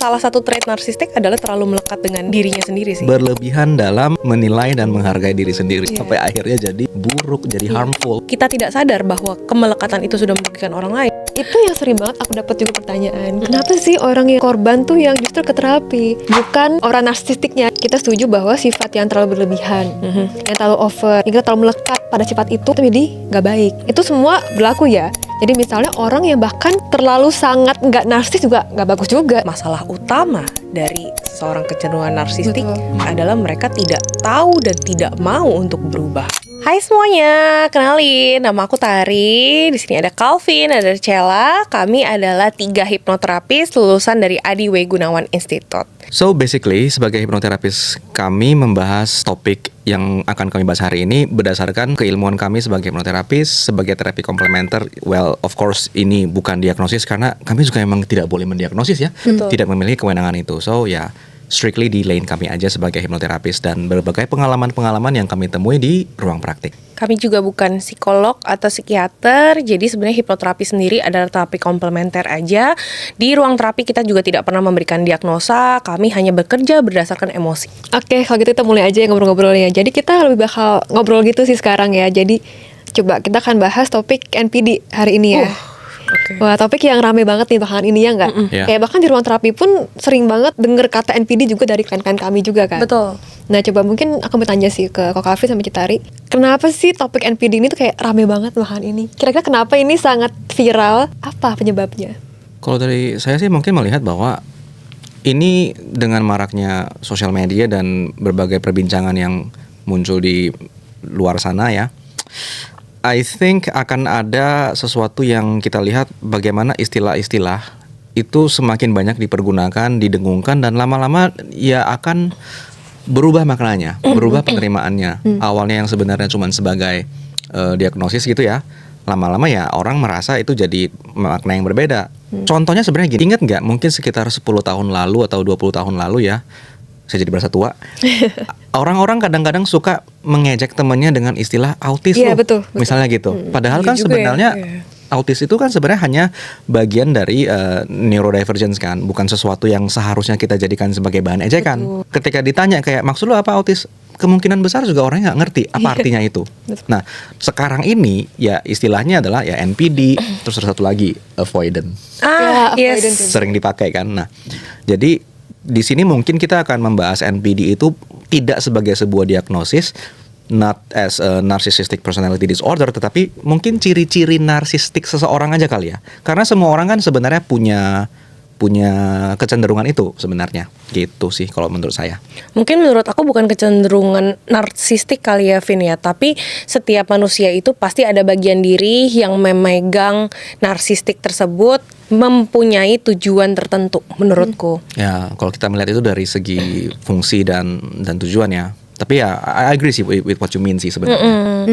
salah satu trait narsistik adalah terlalu melekat dengan dirinya sendiri sih. Berlebihan dalam menilai dan menghargai diri sendiri sampai akhirnya jadi buruk, jadi harmful. Kita tidak sadar bahwa kemelekatan itu sudah merugikan orang lain. Itu yang sering banget aku dapat juga pertanyaan. Kenapa sih orang yang korban tuh yang justru ke terapi, bukan orang narsistiknya? Kita setuju bahwa sifat yang terlalu berlebihan, yang terlalu over, yang kita terlalu melekat pada sifat itu jadi nggak baik. Itu semua berlaku ya. Jadi misalnya orang yang bahkan terlalu sangat nggak narsis juga nggak bagus juga. Masalah utama dari seorang kecenderungan narsistik Betul. adalah mereka tidak tahu dan tidak mau untuk berubah. Hai semuanya, kenalin, nama aku Tari. Di sini ada Calvin, ada Cella. Kami adalah 3 hipnoterapis lulusan dari Adi W. Gunawan Institute. So basically sebagai hipnoterapis kami membahas topik yang akan kami bahas hari ini berdasarkan keilmuan kami sebagai hipnoterapis, sebagai terapi komplementer. Well, of course ini bukan diagnosis karena kami juga memang tidak boleh mendiagnosis ya. Betul. Tidak memiliki kewenangan itu. So ya strictly di lane kami aja sebagai hipnoterapis dan berbagai pengalaman-pengalaman yang kami temui di ruang praktik. Kami juga bukan psikolog atau psikiater, jadi sebenarnya hipnoterapi sendiri adalah terapi komplementer aja. Di ruang terapi kita juga tidak pernah memberikan diagnosa, kami hanya bekerja berdasarkan emosi. Oke, kalau gitu kita mulai aja ya ngobrol-ngobrolnya. Jadi kita lebih bakal ngobrol gitu sih sekarang ya. Jadi coba kita akan bahas topik NPD hari ini ya. Okay. Wah, topik yang rame banget nih belakangan ini ya nggak? Yeah. Kayak bahkan di ruang terapi pun sering banget denger kata NPD juga dari klien-klien kami juga kan. Betul. Nah coba mungkin aku mau tanya sih ke Kak Kavi sama Citari, kenapa sih topik NPD ini tuh kayak rame banget belakangan ini? Kira-kira kenapa ini sangat viral? Apa penyebabnya? Kalau dari saya sih mungkin melihat bahwa ini dengan maraknya sosial media dan berbagai perbincangan yang muncul di luar sana ya, I think akan ada sesuatu yang kita lihat bagaimana istilah-istilah itu semakin banyak dipergunakan, didengungkan dan lama-lama ya akan berubah maknanya, berubah penerimaannya. Awalnya yang sebenarnya cuma sebagai diagnosis gitu ya, lama-lama ya orang merasa itu jadi makna yang berbeda. Contohnya sebenarnya gini, ingat nggak mungkin sekitar 10 tahun lalu atau 20 tahun lalu ya, saya jadi berasa tua. Orang-orang kadang-kadang suka mengejek temannya dengan istilah autis Iya, loh, betul. misalnya gitu. Padahal Iya kan juga sebenarnya ya. autis itu kan sebenarnya hanya bagian dari neurodivergence kan, bukan sesuatu yang seharusnya kita jadikan sebagai bahan ejekan. Ketika ditanya kayak maksud lo apa autis, kemungkinan besar juga orangnya nggak ngerti apa artinya itu. Nah sekarang ini ya istilahnya adalah ya NPD, terus ada satu lagi avoidant, Ya, Yes. avoidant. sering dipakai kan. Nah jadi di sini mungkin kita akan membahas NPD itu tidak sebagai sebuah diagnosis, not as a narcissistic personality disorder, tetapi mungkin ciri-ciri narsistik seseorang aja kali ya. Karena semua orang kan sebenarnya punya kecenderungan itu sebenarnya. Gitu sih kalau menurut saya. Mungkin menurut aku bukan kecenderungan narsistik kali ya Vin ya, tapi setiap manusia itu pasti ada bagian diri yang memegang narsistik tersebut mempunyai tujuan tertentu menurutku. Ya, kalau kita melihat itu dari segi fungsi dan tujuan ya. Tapi ya I agree sih with what you mean sih sebenarnya.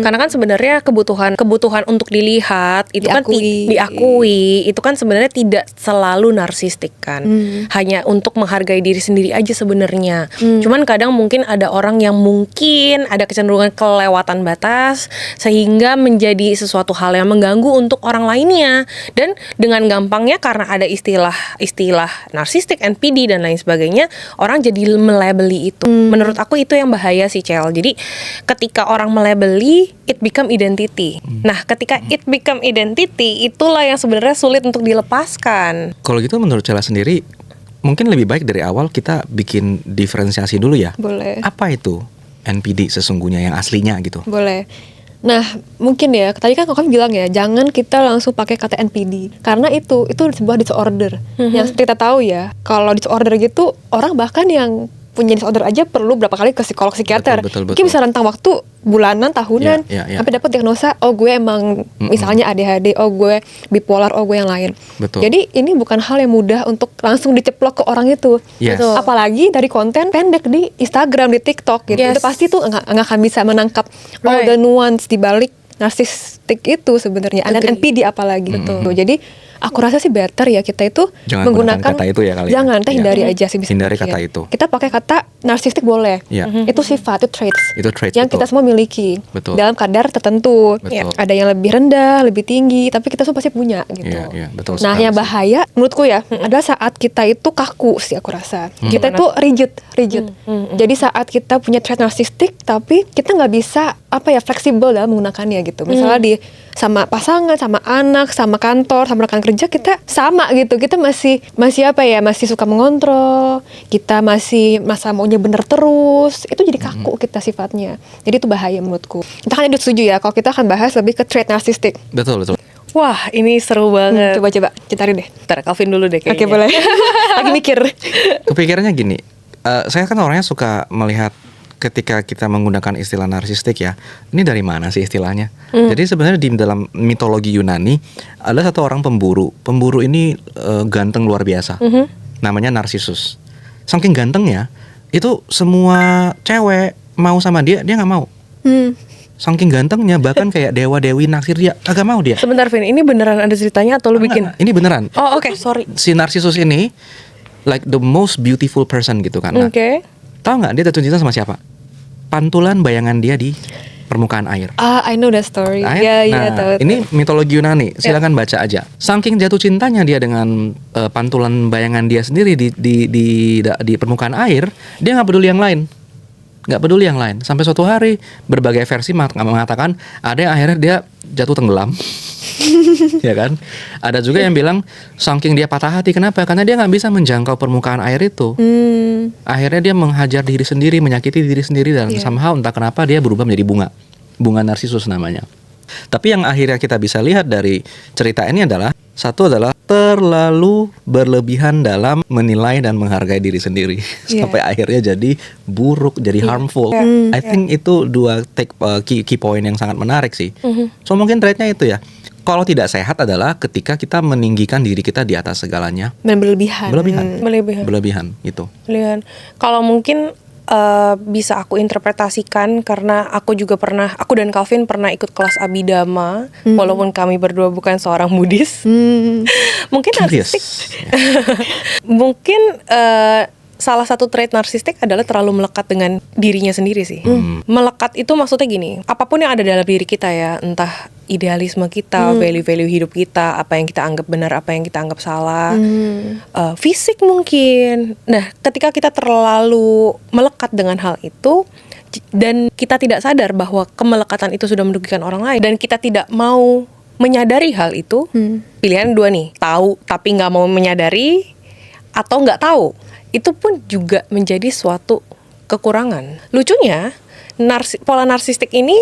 Karena kan sebenarnya kebutuhan untuk dilihat itu kan Diakui. diakui itu kan sebenarnya tidak selalu narsistik kan. Hanya untuk menghargai diri sendiri aja sebenarnya. Cuman kadang mungkin ada orang yang mungkin ada kecenderungan kelewatan batas sehingga menjadi sesuatu hal yang mengganggu untuk orang lainnya. Dan dengan gampangnya karena ada istilah narsistik, NPD dan lain sebagainya, orang jadi melabeli itu. Menurut aku itu yang bahaya sih Cel. Jadi ketika orang melabeli, it become identity. Nah ketika it become identity, itulah yang sebenarnya sulit untuk dilepaskan. Kalau gitu menurut Cella sendiri, mungkin lebih baik dari awal kita bikin diferensiasi dulu ya. Boleh. Apa itu NPD sesungguhnya yang aslinya gitu? Boleh. Nah, mungkin ya, tadi kan Kak bilang ya, jangan kita langsung pakai kata NPD. Karena itu sebuah disorder. Yang kita tahu ya, kalau disorder gitu, orang bahkan yang punya disorder aja perlu berapa kali ke psikolog psikiater. Betul. Mungkin bisa rentang waktu bulanan, tahunan, Ya. sampai dapat diagnosa, oh gue emang misalnya ADHD, oh gue bipolar, oh gue yang lain. Betul. Jadi ini bukan hal yang mudah untuk langsung diceplok ke orang itu. Yes. Betul. Apalagi dari konten pendek di Instagram, di TikTok gitu. Yes. Itu pasti tuh nggak akan bisa menangkap all Right. the nuance di balik narsistik itu sebenarnya. Dan Agree. NPD apalagi. Jadi Aku rasa sih better ya kita itu Jangan menggunakan gunakan kata itu ya kali ya. Jangan, kita Iya. hindari aja sih bisa. Hindari mungkin. kata itu. Kita pakai kata narsistik boleh. Iya. Itu sifat, itu traits. Itu traits, yang betul. kita semua miliki. Betul. Dalam kadar tertentu. Betul. Ya, ada yang lebih rendah, lebih tinggi, tapi kita semua pasti punya gitu. Iya, iya, betul Nah, sekali yang sih. bahaya menurutku ya adalah saat kita itu kaku sih aku rasa. Kita itu rigid. Jadi saat kita punya trait narsistik tapi kita nggak bisa fleksibel dalam menggunakannya gitu. Misalnya di sama pasangan, sama anak, sama kantor, sama rekan kerja kita sama gitu. Kita masih masih suka mengontrol. Kita masih masa maunya bener terus. Itu jadi kaku kita sifatnya. Jadi itu bahaya menurutku. Kita kan setuju ya kalau kita akan bahas lebih ke trait narsistik. Betul. Wah, ini seru banget. Coba ceritain deh. Ntar Calvin dulu deh kayaknya. Oke, boleh. Lagi mikir. Kepikirannya gini, saya kan orangnya suka melihat ketika kita menggunakan istilah narsistik ya, ini dari mana sih istilahnya? Jadi sebenarnya di dalam mitologi Yunani ada satu orang pemburu. Pemburu ini ganteng luar biasa. Namanya Narcissus. Saking gantengnya, itu semua cewek mau sama dia nggak mau. Saking gantengnya bahkan kayak dewa-dewi naksir dia, agak mau dia. Sebentar Vin, ini beneran ada ceritanya atau lu bikin? Ini beneran. Oh oke, sorry. Si Narcissus ini like the most beautiful person gitu kan. Nah, Oke. tahu nggak dia jatuh cinta sama siapa? Pantulan bayangan dia di permukaan air. I know that story. Nah, Iya, tahu. ini mitologi Yunani. Silakan baca aja. Saking jatuh cintanya dia dengan pantulan bayangan dia sendiri di permukaan air, dia nggak peduli yang lain. Nggak peduli yang lain. Sampai suatu hari berbagai versi mengatakan ada yang akhirnya dia jatuh tenggelam. Ya kan? Ada juga yang bilang saking dia patah hati. Kenapa? Karena dia nggak bisa menjangkau permukaan air itu. Akhirnya dia menghajar diri sendiri, menyakiti diri sendiri dan somehow entah kenapa dia berubah menjadi bunga narsisus namanya. Tapi yang akhirnya kita bisa lihat dari cerita ini adalah satu adalah terlalu berlebihan dalam menilai dan menghargai diri sendiri sampai akhirnya jadi buruk, jadi harmful. I think itu dua key point yang sangat menarik sih. So mungkin traitnya itu ya. Kalau tidak sehat adalah ketika kita meninggikan diri kita di atas segalanya. Dan berlebihan. Berlebihan gitu. Berlebihan. Kalau mungkin bisa aku interpretasikan karena aku dan Calvin pernah ikut kelas Abhidhamma walaupun kami berdua bukan seorang Buddhis. Mungkin narsistik. Mungkin salah satu trait narsistik adalah terlalu melekat dengan dirinya sendiri sih. Melekat itu maksudnya gini, apapun yang ada dalam diri kita ya, entah idealisme kita, value-value hidup kita, apa yang kita anggap benar, apa yang kita anggap salah, fisik mungkin. Nah, ketika kita terlalu melekat dengan hal itu dan kita tidak sadar bahwa kemelekatan itu sudah merugikan orang lain dan kita tidak mau menyadari hal itu, pilihan dua nih, tahu tapi nggak mau menyadari atau nggak tahu. Itu pun juga menjadi suatu kekurangan. Lucunya, pola narsistik ini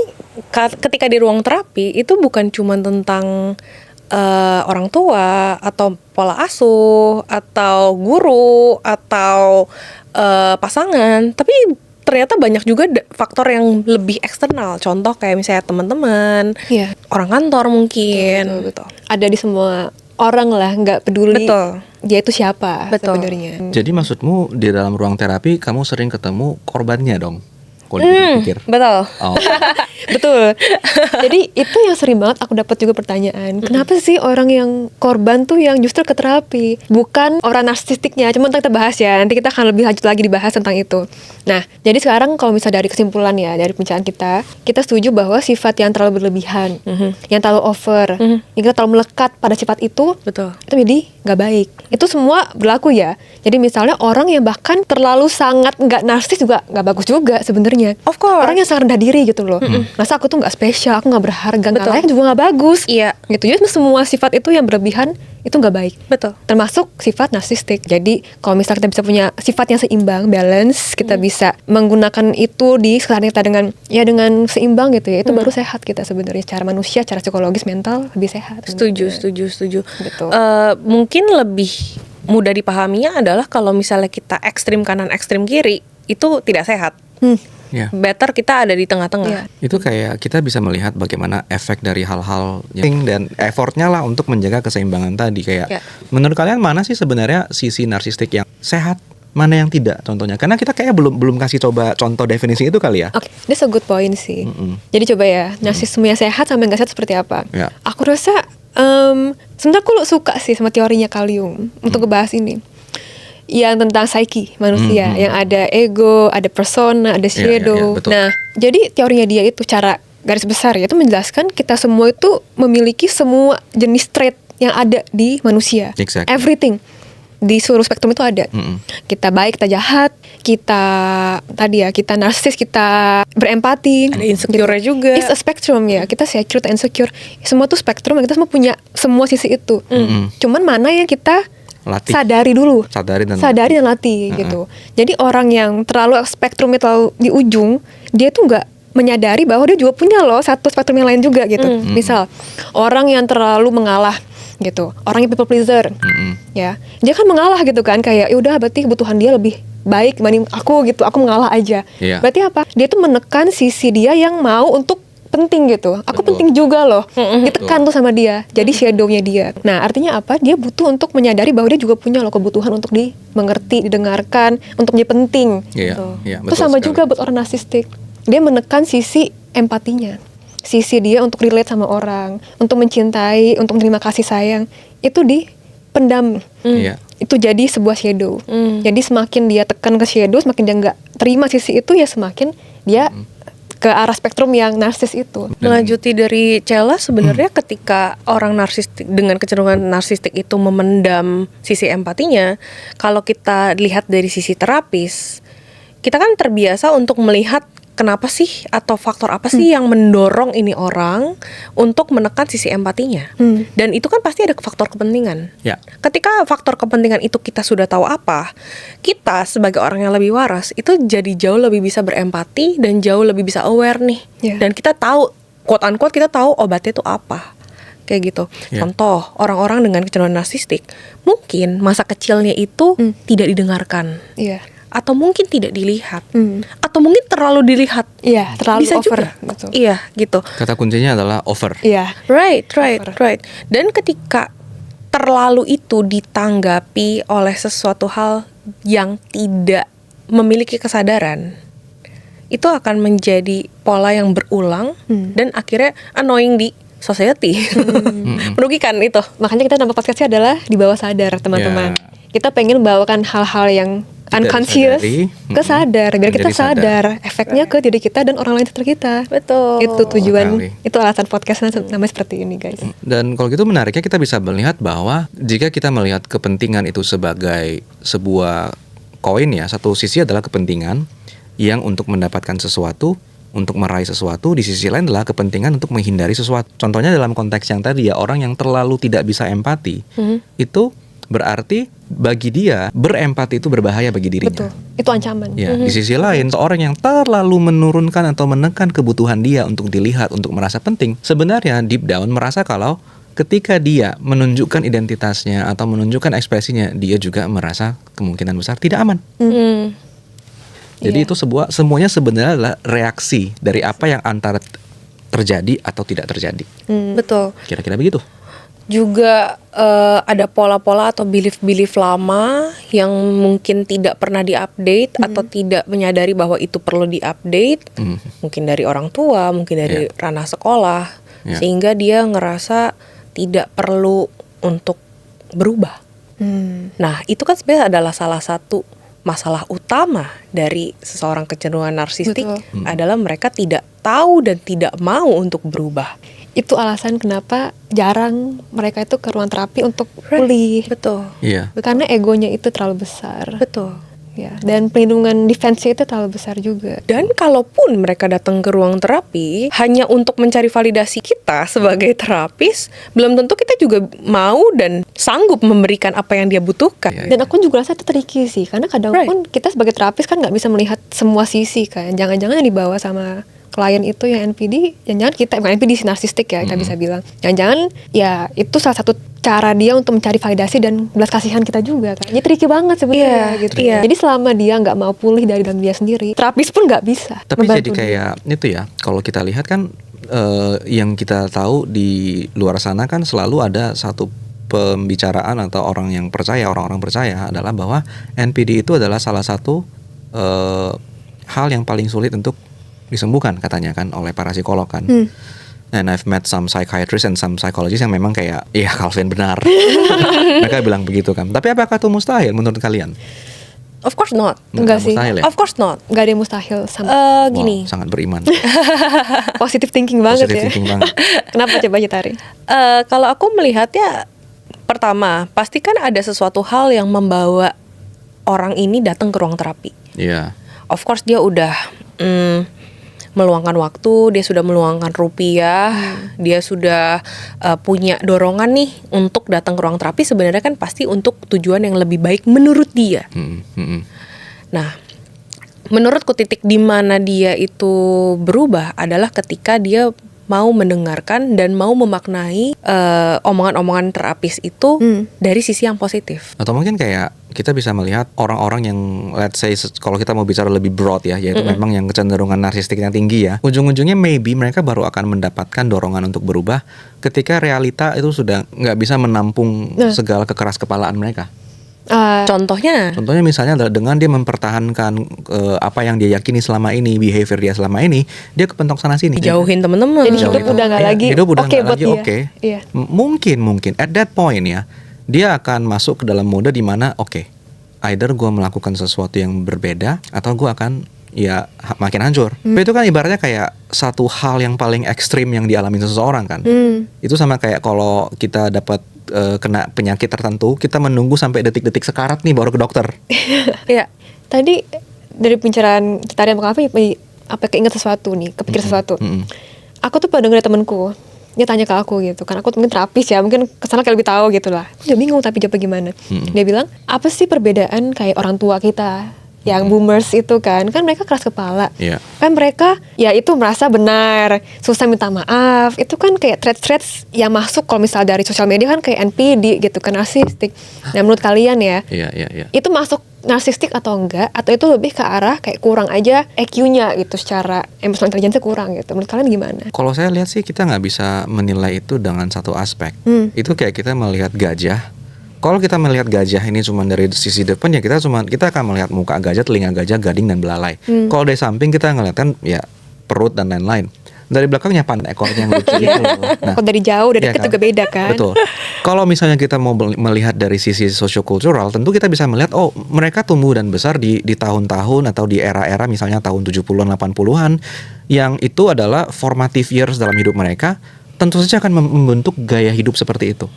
ketika di ruang terapi itu bukan cuma tentang orang tua atau pola asuh atau guru atau pasangan, tapi ternyata banyak juga faktor yang lebih eksternal. Contoh kayak misalnya teman-teman, orang kantor mungkin. Betul. Ada di semua orang lah, nggak peduli dia itu siapa sebenarnya. Jadi maksudmu di dalam ruang terapi kamu sering ketemu korbannya dong? Kalau dipikir. Betul. Oh. Betul. Jadi itu yang sering banget aku dapat juga pertanyaan. Kenapa sih orang yang korban tuh yang justru ke terapi? Bukan orang narsistiknya. Cuma kita bahas ya. Nanti kita akan lebih lanjut lagi dibahas tentang itu. Nah, jadi sekarang kalau misalnya dari kesimpulan ya, dari pembicaraan kita setuju bahwa sifat yang terlalu berlebihan, yang terlalu over, yang kita terlalu melekat pada sifat itu, itu jadi nggak baik. Itu semua berlaku ya. Jadi misalnya orang yang bahkan terlalu sangat nggak narsis juga nggak bagus juga sebenarnya. Of course. Orang yang sangat rendah diri gitu loh. Masa aku tuh nggak spesial, aku nggak berharga, nggak layak juga nggak bagus. Iya. Gitu. Jadi semua sifat itu yang berlebihan itu nggak baik. Betul. Termasuk sifat narsistik. Jadi kalau misalnya kita bisa punya sifat yang seimbang, balance, kita bisa menggunakan itu di sekitar kita dengan seimbang gitu ya. Itu baru sehat kita sebenarnya secara manusia, secara psikologis, mental lebih sehat. Setuju. Betul. Mungkin lebih mudah dipahaminya adalah kalau misalnya kita ekstrim kanan, ekstrim kiri, itu tidak sehat. Better kita ada di tengah-tengah. Itu kayak kita bisa melihat bagaimana efek dari hal-hal dan effortnya lah untuk menjaga keseimbangan tadi. Kayak menurut kalian mana sih sebenarnya sisi narsistik yang sehat, mana yang tidak contohnya? Karena kita kayak belum kasih coba contoh definisi itu kali ya. Oke, that's a good point sih. Jadi coba ya, narsisme yang sehat sama yang gak sehat seperti apa? Aku rasa Sebenarnya aku suka sih sama teorinya Carl Jung untuk ngebahas ini. Yang tentang psyche manusia, yang ada ego, ada persona, ada shadow. betul. Nah, jadi teorinya dia itu cara garis besar ya itu menjelaskan kita semua itu memiliki semua jenis trait yang ada di manusia. Exactly. Everything di seluruh spektrum itu ada. Kita baik, kita jahat, kita tadi ya, kita narsis, kita berempati. Ada insecure juga. It's a spectrum ya. Kita secure, insecure. Semua tuh spektrum. Kita semua punya semua sisi itu. Cuman mana yang kita Latih. sadari dulu. Sadari dan latih gitu. Jadi orang yang terlalu spektrumnya terlalu di ujung, dia tuh nggak menyadari bahwa dia juga punya loh satu spektrum yang lain juga gitu. Misal orang yang terlalu mengalah gitu, orang yang people pleaser, ya dia kan mengalah gitu kan, kayak ya udah berarti kebutuhan dia lebih baik dibanding aku gitu, aku mengalah aja. Iya. Berarti apa? Dia tuh menekan sisi dia yang mau untuk penting gitu. Aku Betul. penting juga loh. Ditekan tuh sama dia. Jadi shadownya dia. Nah, artinya apa? Dia butuh untuk menyadari bahwa dia juga punya loh kebutuhan untuk dimengerti, didengarkan, untuk menjadi penting. Iya, Gitu. iya, Itu betul sama sekali. juga buat orang narsistik. Dia menekan sisi empatinya. Sisi dia untuk relate sama orang, untuk mencintai, untuk menerima kasih sayang. Itu dipendam. Iya. Itu jadi sebuah shadow. Jadi semakin dia tekan ke shadow, semakin dia nggak terima sisi itu, ya semakin dia ke arah spektrum yang narsis itu. Melanjuti dari Cella, sebenarnya ketika orang narsistik dengan kecenderungan narsistik itu memendam sisi empatinya, kalau kita lihat dari sisi terapis, kita kan terbiasa untuk melihat kenapa sih atau faktor apa sih yang mendorong ini orang untuk menekan sisi empatinya. Dan itu kan pasti ada faktor kepentingan. Ya. Ketika faktor kepentingan itu kita sudah tahu apa, kita sebagai orang yang lebih waras itu jadi jauh lebih bisa berempati dan jauh lebih bisa aware nih. Ya. Dan kita tahu, quote unquote kita tahu obatnya itu apa. Kayak gitu. Ya. Contoh, orang-orang dengan kecenderungan narsistik, mungkin masa kecilnya itu tidak didengarkan. Iya. Atau mungkin tidak dilihat. Atau mungkin terlalu dilihat. Iya, terlalu Bisa over. juga. Betul. Iya, gitu. Kata kuncinya adalah over. Iya. Right. Over. Dan ketika terlalu itu ditanggapi oleh sesuatu hal yang tidak memiliki kesadaran, itu akan menjadi pola yang berulang dan akhirnya annoying di society. Merugikan itu. Makanya kita nama podcastnya adalah di bawah sadar, teman-teman. Kita pengen bawakan hal-hal yang unconscious disadari, ke sadar, biar kita menjadi sadar. sadar efeknya ke diri kita dan orang lain sekitar kita. Betul. Itu tujuan, Sekali. itu alasan podcastnya namanya seperti ini, guys. Dan kalau gitu menariknya kita bisa melihat bahwa jika kita melihat kepentingan itu sebagai sebuah koin ya, satu sisi adalah kepentingan yang untuk mendapatkan sesuatu, untuk meraih sesuatu, di sisi lain adalah kepentingan untuk menghindari sesuatu. Contohnya dalam konteks yang tadi ya, orang yang terlalu tidak bisa empati, itu berarti bagi dia berempati itu berbahaya bagi dirinya. Betul. Itu ancaman. Ya, di sisi lain seorang yang terlalu menurunkan atau menekan kebutuhan dia untuk dilihat, untuk merasa penting, sebenarnya deep down merasa kalau ketika dia menunjukkan identitasnya atau menunjukkan ekspresinya, dia juga merasa kemungkinan besar tidak aman. Jadi Iya. itu semuanya sebenarnya adalah reaksi dari apa yang antara terjadi atau tidak terjadi. Betul. Kira-kira begitu. Juga ada pola-pola atau belief-belief lama yang mungkin tidak pernah diupdate atau tidak menyadari bahwa itu perlu diupdate, mungkin dari orang tua, mungkin dari ranah sekolah, sehingga dia ngerasa tidak perlu untuk berubah. Nah, itu kan sebenarnya adalah salah satu masalah utama dari seseorang kecenderungan narsistik. Betul. Adalah mereka tidak tahu dan tidak mau untuk berubah. Itu alasan kenapa jarang mereka itu ke ruang terapi untuk pulih. Betul. Iya. Karena egonya itu terlalu besar. Betul. Ya, dan pelindungan defense itu terlalu besar juga. Dan kalaupun mereka datang ke ruang terapi hanya untuk mencari validasi kita sebagai terapis, belum tentu kita juga mau dan sanggup memberikan apa yang dia butuhkan. Dan aku juga rasa itu tricky sih, karena kadang pun kita sebagai terapis kan nggak bisa melihat semua sisi kan. Jangan-jangan yang dibawa sama klien itu yang NPD, jangan-jangan kita bukan NPD sih, narsistik ya kita bisa bilang. Jangan-jangan ya itu salah satu cara dia untuk mencari validasi dan belas kasihan kita juga kan. Ini tricky banget sebenarnya gitu. Iya. Jadi selama dia nggak mau pulih dari dalam dia sendiri, terapis pun nggak bisa. Tapi membantu jadi dia. kayak itu ya, kalau kita lihat kan yang kita tahu di luar sana kan selalu ada satu pembicaraan atau orang-orang percaya adalah bahwa NPD itu adalah salah satu hal yang paling sulit untuk disembuhkan katanya kan oleh para psikolog kan. And I've met some psychiatrists and some psychologists yang memang kayak, iya Calvin benar. Mereka bilang begitu kan. Tapi apakah itu mustahil menurut kalian? Of course not. Enggak sih. Mustahil ya? Of course not. Gak ada yang mustahil sama Gini. Wow, sangat beriman. positive thinking banget Positive ya. thinking banget. Kenapa coba Citari? Kalau aku melihatnya, pertama, pasti kan ada sesuatu hal yang membawa orang ini datang ke ruang terapi. Iya. Of course dia udah meluangkan waktu, dia sudah meluangkan rupiah, dia sudah punya dorongan nih untuk datang ke ruang terapi. Sebenarnya kan pasti untuk tujuan yang lebih baik menurut dia. Nah, menurutku titik di mana dia itu berubah adalah ketika dia mau mendengarkan dan mau memaknai omongan-omongan terapis itu dari sisi yang positif. Atau mungkin kayak kita bisa melihat orang-orang yang let's say kalau kita mau bicara lebih broad ya, yaitu memang yang kecenderungan narsistiknya tinggi ya. Ujung-ujungnya maybe mereka baru akan mendapatkan dorongan untuk berubah ketika realita itu sudah nggak bisa menampung segala kekeras kepalaan mereka. Contohnya Misalnya adalah dengan dia mempertahankan apa yang dia yakini selama ini, behavior dia selama ini, dia kepentok sana sini. jauhin temen-temen. Jadi hidup udah nggak lagi hidup udah oke nggak buat lagi dia. oke. Iya. Mungkin at that point ya, dia akan masuk ke dalam mode di mana either gue melakukan sesuatu yang berbeda atau gue akan ya makin hancur. Tapi itu kan ibaratnya kayak satu hal yang paling ekstrim yang dialami seseorang kan. Itu sama kayak kalau kita dapat kena penyakit tertentu, kita menunggu sampai detik-detik sekarat nih baru ke dokter. Iya. Tadi dari pembicaraan Citari sama Kavi, apa keinget sesuatu nih, kepikir sesuatu. Aku tuh pernah denger dari temenku, dia tanya ke aku gitu kan, aku mungkin terapis ya, mungkin kesana kayak lebih tahu gitu lah. Aku udah bingung tapi jawab gimana. Dia bilang, apa sih perbedaan kayak orang tua kita yang boomers itu kan mereka keras kepala. Kan mereka ya itu merasa benar, susah minta maaf. Itu kan kayak threads yang masuk kalau misal dari sosial media kan kayak NPD gitu kan, narsistik. Nah menurut kalian ya, itu masuk narsistik atau enggak? Atau itu lebih ke arah kayak kurang aja EQ-nya gitu, secara emotional intelligence kurang gitu. Menurut kalian gimana? Kalau saya lihat sih kita nggak bisa menilai itu dengan satu aspek. Itu kayak kita melihat gajah. Kalau kita melihat gajah ini cuma dari sisi depan ya kita akan melihat muka gajah, telinga gajah, gading dan belalai. Kalau dari samping kita ngeliat kan ya perut dan lain-lain. Dari belakangnya ekornya yang lucu gitu loh. Nah, kalau dari jauh, dari dekat kan? juga beda kan. Betul. Kalau misalnya kita mau melihat dari sisi sosiokultural, tentu kita bisa melihat mereka tumbuh dan besar di tahun-tahun atau di era-era misalnya tahun 70-an 80-an yang itu adalah formative years dalam hidup mereka, tentu saja akan membentuk gaya hidup seperti itu.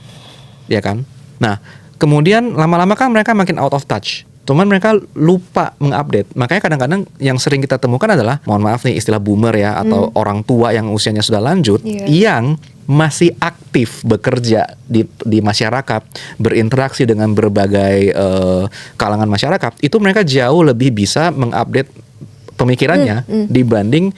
Ya kan? Nah, kemudian lama-lama kan mereka makin out of touch. Cuman mereka lupa mengupdate. Makanya kadang-kadang yang sering kita temukan adalah, mohon maaf nih istilah boomer ya, atau orang tua yang usianya sudah lanjut, yang masih aktif bekerja di masyarakat, berinteraksi dengan berbagai kalangan masyarakat. Itu mereka jauh lebih bisa mengupdate pemikirannya dibanding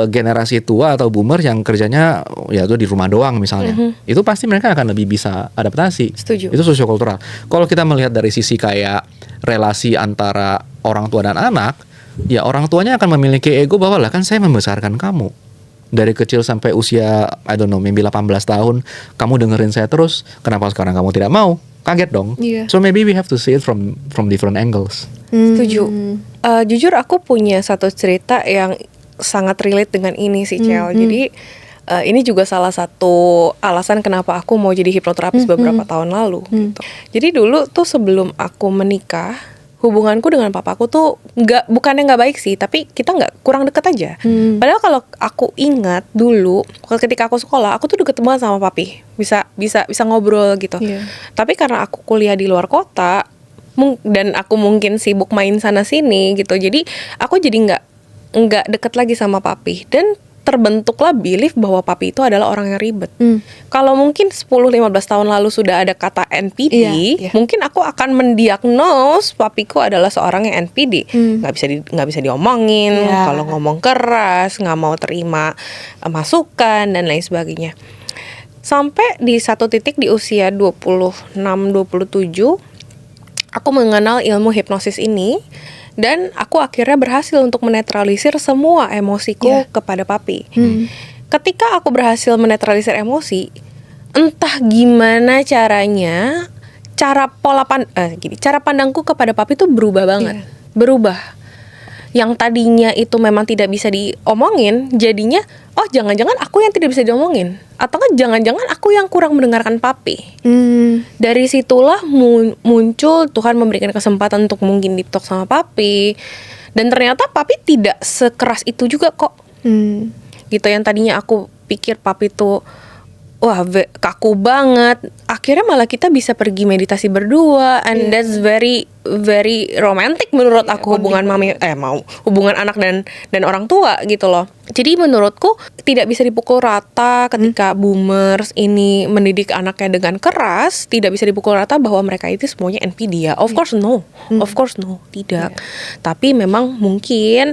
generasi tua atau boomer yang kerjanya ya itu di rumah doang misalnya. Itu pasti mereka akan lebih bisa adaptasi. Setuju. Itu sosiokultural. Kalau kita melihat dari sisi kayak relasi antara orang tua dan anak, ya orang tuanya akan memiliki ego bahwa lah kan saya membesarkan kamu dari kecil sampai usia maybe 18 tahun, kamu dengerin saya terus, kenapa sekarang kamu tidak mau? Kaget dong. So maybe we have to see it from different angles. Setuju. Jujur aku punya satu cerita yang sangat relate dengan ini sih, Cel. Jadi ini juga salah satu alasan kenapa aku mau jadi hipnoterapis beberapa tahun lalu gitu. Jadi dulu tuh sebelum aku menikah, hubunganku dengan papaku tuh bukannya nggak baik sih, tapi kita kurang dekat aja. Padahal kalau aku ingat dulu ketika aku sekolah, aku tuh deket banget sama papi, bisa ngobrol gitu. Tapi karena aku kuliah di luar kota dan aku mungkin sibuk main sana sini gitu, jadi aku jadi nggak deket lagi sama papi, dan terbentuklah belief bahwa papi itu adalah orang yang ribet. Kalau mungkin 10-15 tahun lalu sudah ada kata NPD, mungkin aku akan mendiagnos papiku adalah seorang yang NPD. Nggak bisa diomongin, kalau ngomong keras, nggak mau terima masukan dan lain sebagainya. Sampai di satu titik di usia 26-27, aku mengenal ilmu hipnosis ini. Dan aku akhirnya berhasil untuk menetralisir semua emosiku kepada papi. Ketika aku berhasil menetralisir emosi, entah gimana caranya, cara pandangku kepada papi itu berubah banget. Berubah. yang tadinya itu memang tidak bisa diomongin, jadinya oh jangan-jangan aku yang tidak bisa diomongin, atau kan jangan-jangan aku yang kurang mendengarkan papi. Dari situlah muncul Tuhan memberikan kesempatan untuk mungkin deep talk sama papi, dan ternyata papi tidak sekeras itu juga kok. Gitu, yang tadinya aku pikir papi tuh wah kaku banget, akhirnya malah kita bisa pergi meditasi berdua, and that's very very romantic menurut aku, hubungan hubungan anak dan orang tua gitu loh. Jadi menurutku tidak bisa dipukul rata ketika boomers ini mendidik anaknya dengan keras, tidak bisa dipukul rata bahwa mereka itu semuanya NPD ya. Of course no, tidak. Tapi memang mungkin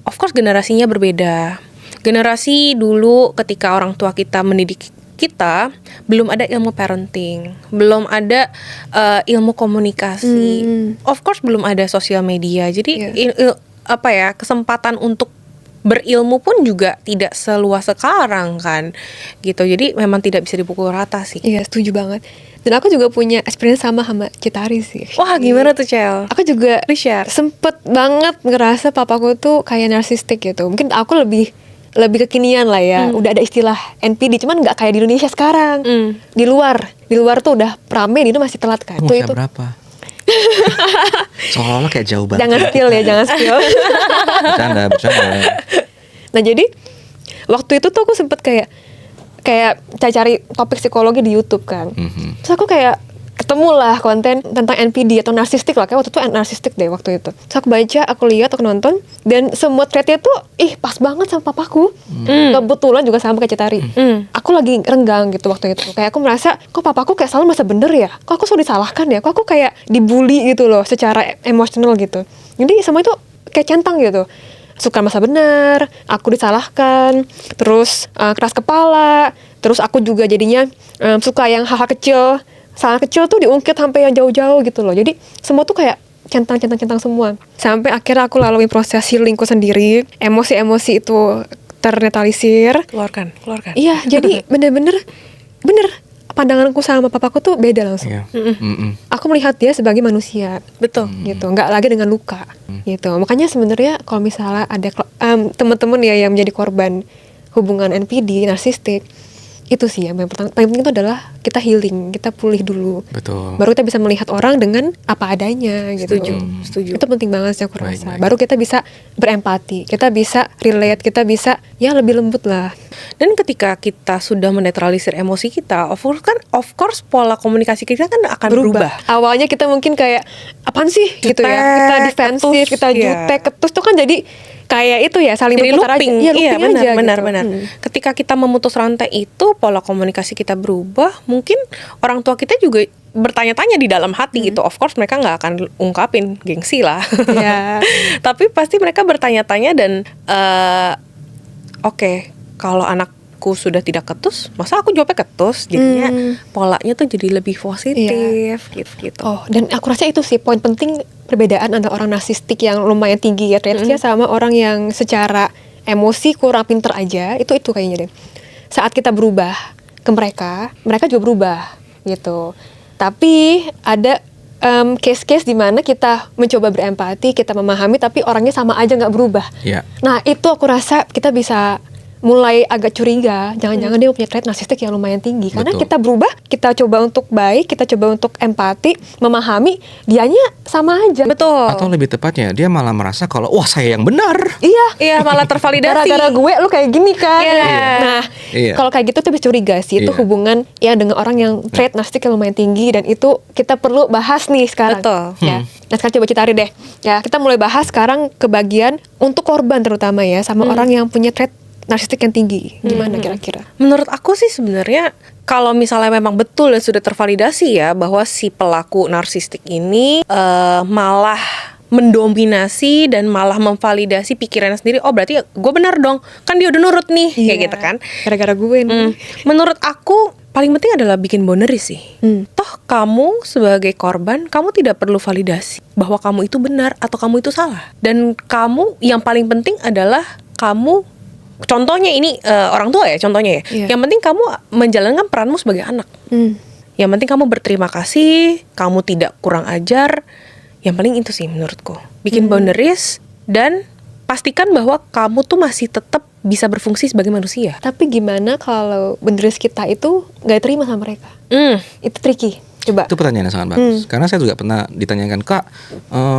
of course generasinya berbeda. Generasi dulu ketika orang tua kita mendidik kita, belum ada ilmu parenting, belum ada ilmu komunikasi. Of course belum ada sosial media. Jadi kesempatan untuk berilmu pun juga tidak seluas sekarang kan. Gitu. Jadi memang tidak bisa dipukul rata sih. Iya, setuju banget. Dan aku juga punya experience sama Citari sih. Wah, gimana tuh, Cel? Aku juga share. Sempet banget ngerasa papaku tuh kayak narsistik gitu. Mungkin aku lebih kekinian lah ya. Udah ada istilah NPD, cuman nggak kayak di Indonesia sekarang. Di luar tuh udah rame, di Indo masih telat kan. Usia berapa? Seolah-olah kayak jauh banget. Jangan spill. Bercanda. Nah jadi waktu itu tuh aku sempet kayak cari topik psikologi di YouTube kan. Terus aku kayak ketemu lah konten tentang NPD atau narsistik lah, kayak waktu itu narsistik deh waktu itu. Terus aku baca, aku lihat, aku nonton, dan semua threadnya tuh pas banget sama papaku. Kebetulan juga sama kayak Citari. Aku lagi renggang gitu waktu itu, kayak aku merasa kok papaku kayak selalu merasa bener ya, kok aku selalu disalahkan ya, kok aku kayak dibully gitu loh secara emosional gitu. Jadi semua itu kayak centang gitu, suka merasa benar, aku disalahkan, terus keras kepala, terus aku juga jadinya suka yang hal-hal kecil, salah kecil tuh diungkit sampai yang jauh-jauh gitu loh. Jadi semua tuh kayak centang semua. Sampai akhirnya aku lalui proses healingku sendiri, emosi-emosi itu ternetralisir. Keluarkan. Iya, jadi bener pandanganku sama papaku tuh beda langsung. Aku melihat dia sebagai manusia, betul, gitu, nggak lagi dengan luka, gitu. Makanya sebenarnya kalau misalnya ada teman-teman ya yang menjadi korban hubungan NPD, narsistik, itu sih yang paling penting itu adalah kita healing, kita pulih dulu. Betul. Baru kita bisa melihat orang dengan apa adanya gitu. Setuju. Itu penting banget sih aku rasa. Baik. Baru kita bisa berempati, kita bisa relate, kita bisa ya lebih lembut lah. Dan ketika kita sudah menetralisir emosi kita, of course pola komunikasi kita kan akan berubah. Awalnya kita mungkin kayak apaan sih Jutek, gitu ya. Kita defensif, ketus, kita jutek, ketus tuh kan jadi kayak itu ya, saling jadi berputar looping. aja. Iya, benar. gitu. Ketika kita memutus rantai itu, pola komunikasi kita berubah. Mungkin orang tua kita juga bertanya-tanya di dalam hati gitu. Of course mereka nggak akan ungkapin, gengsi lah. Iya. Tapi pasti mereka bertanya-tanya dan oke, kalau anakku sudah tidak ketus, masa aku jawabnya ketus? Jadinya polanya tuh jadi lebih positif gitu. Oh, dan aku rasa itu sih poin penting perbedaan antara orang narsistik yang lumayan tinggi ya rate-nya sama orang yang secara emosi kurang pinter aja. Itu kayaknya deh. Saat kita berubah ke mereka juga berubah gitu. Tapi ada case-case di mana kita mencoba berempati, kita memahami, tapi orangnya sama aja nggak berubah. Yeah. Nah itu aku rasa kita bisa mulai agak curiga, jangan-jangan dia punya trait narsistik yang lumayan tinggi. Karena Betul. kita berubah, kita coba untuk baik, kita coba untuk empati, memahami, dianya sama aja. Betul. Atau lebih tepatnya dia malah merasa kalau wah saya yang benar. Iya, malah tervalidasi. Gara-gara gue lu kayak gini kan. Iya. Nah, Iya. kalau kayak gitu tuh bisa curiga sih. Itu Iya. hubungan ya dengan orang yang trait narsistik yang lumayan tinggi, dan itu kita perlu bahas nih sekarang. Betul. Ya. Nah, sekarang coba cari deh. Ya, kita mulai bahas sekarang ke bagian untuk korban terutama ya, sama orang yang punya trait narsistik yang tinggi. Gimana kira-kira? Menurut aku sih sebenarnya kalau misalnya memang betul dan sudah tervalidasi ya bahwa si pelaku narsistik ini malah mendominasi dan malah memvalidasi pikirannya sendiri. Oh berarti gue benar dong, kan dia udah nurut nih, kayak gitu kan. Gara-gara gue nih. Menurut aku paling penting adalah bikin boundary sih. Toh kamu sebagai korban, kamu tidak perlu validasi bahwa kamu itu benar atau kamu itu salah. Dan kamu yang paling penting adalah kamu, contohnya ini orang tua ya contohnya ya. Iya. Yang penting kamu menjalankan peranmu sebagai anak. Yang penting kamu berterima kasih, kamu tidak kurang ajar. Yang paling itu sih menurutku. Bikin boundaries dan pastikan bahwa kamu tuh masih tetap bisa berfungsi sebagai manusia. Tapi gimana kalau boundaries kita itu nggak terima sama mereka? Itu tricky. Coba. Itu pertanyaan yang sangat bagus. Karena saya juga pernah ditanyakan, Kak,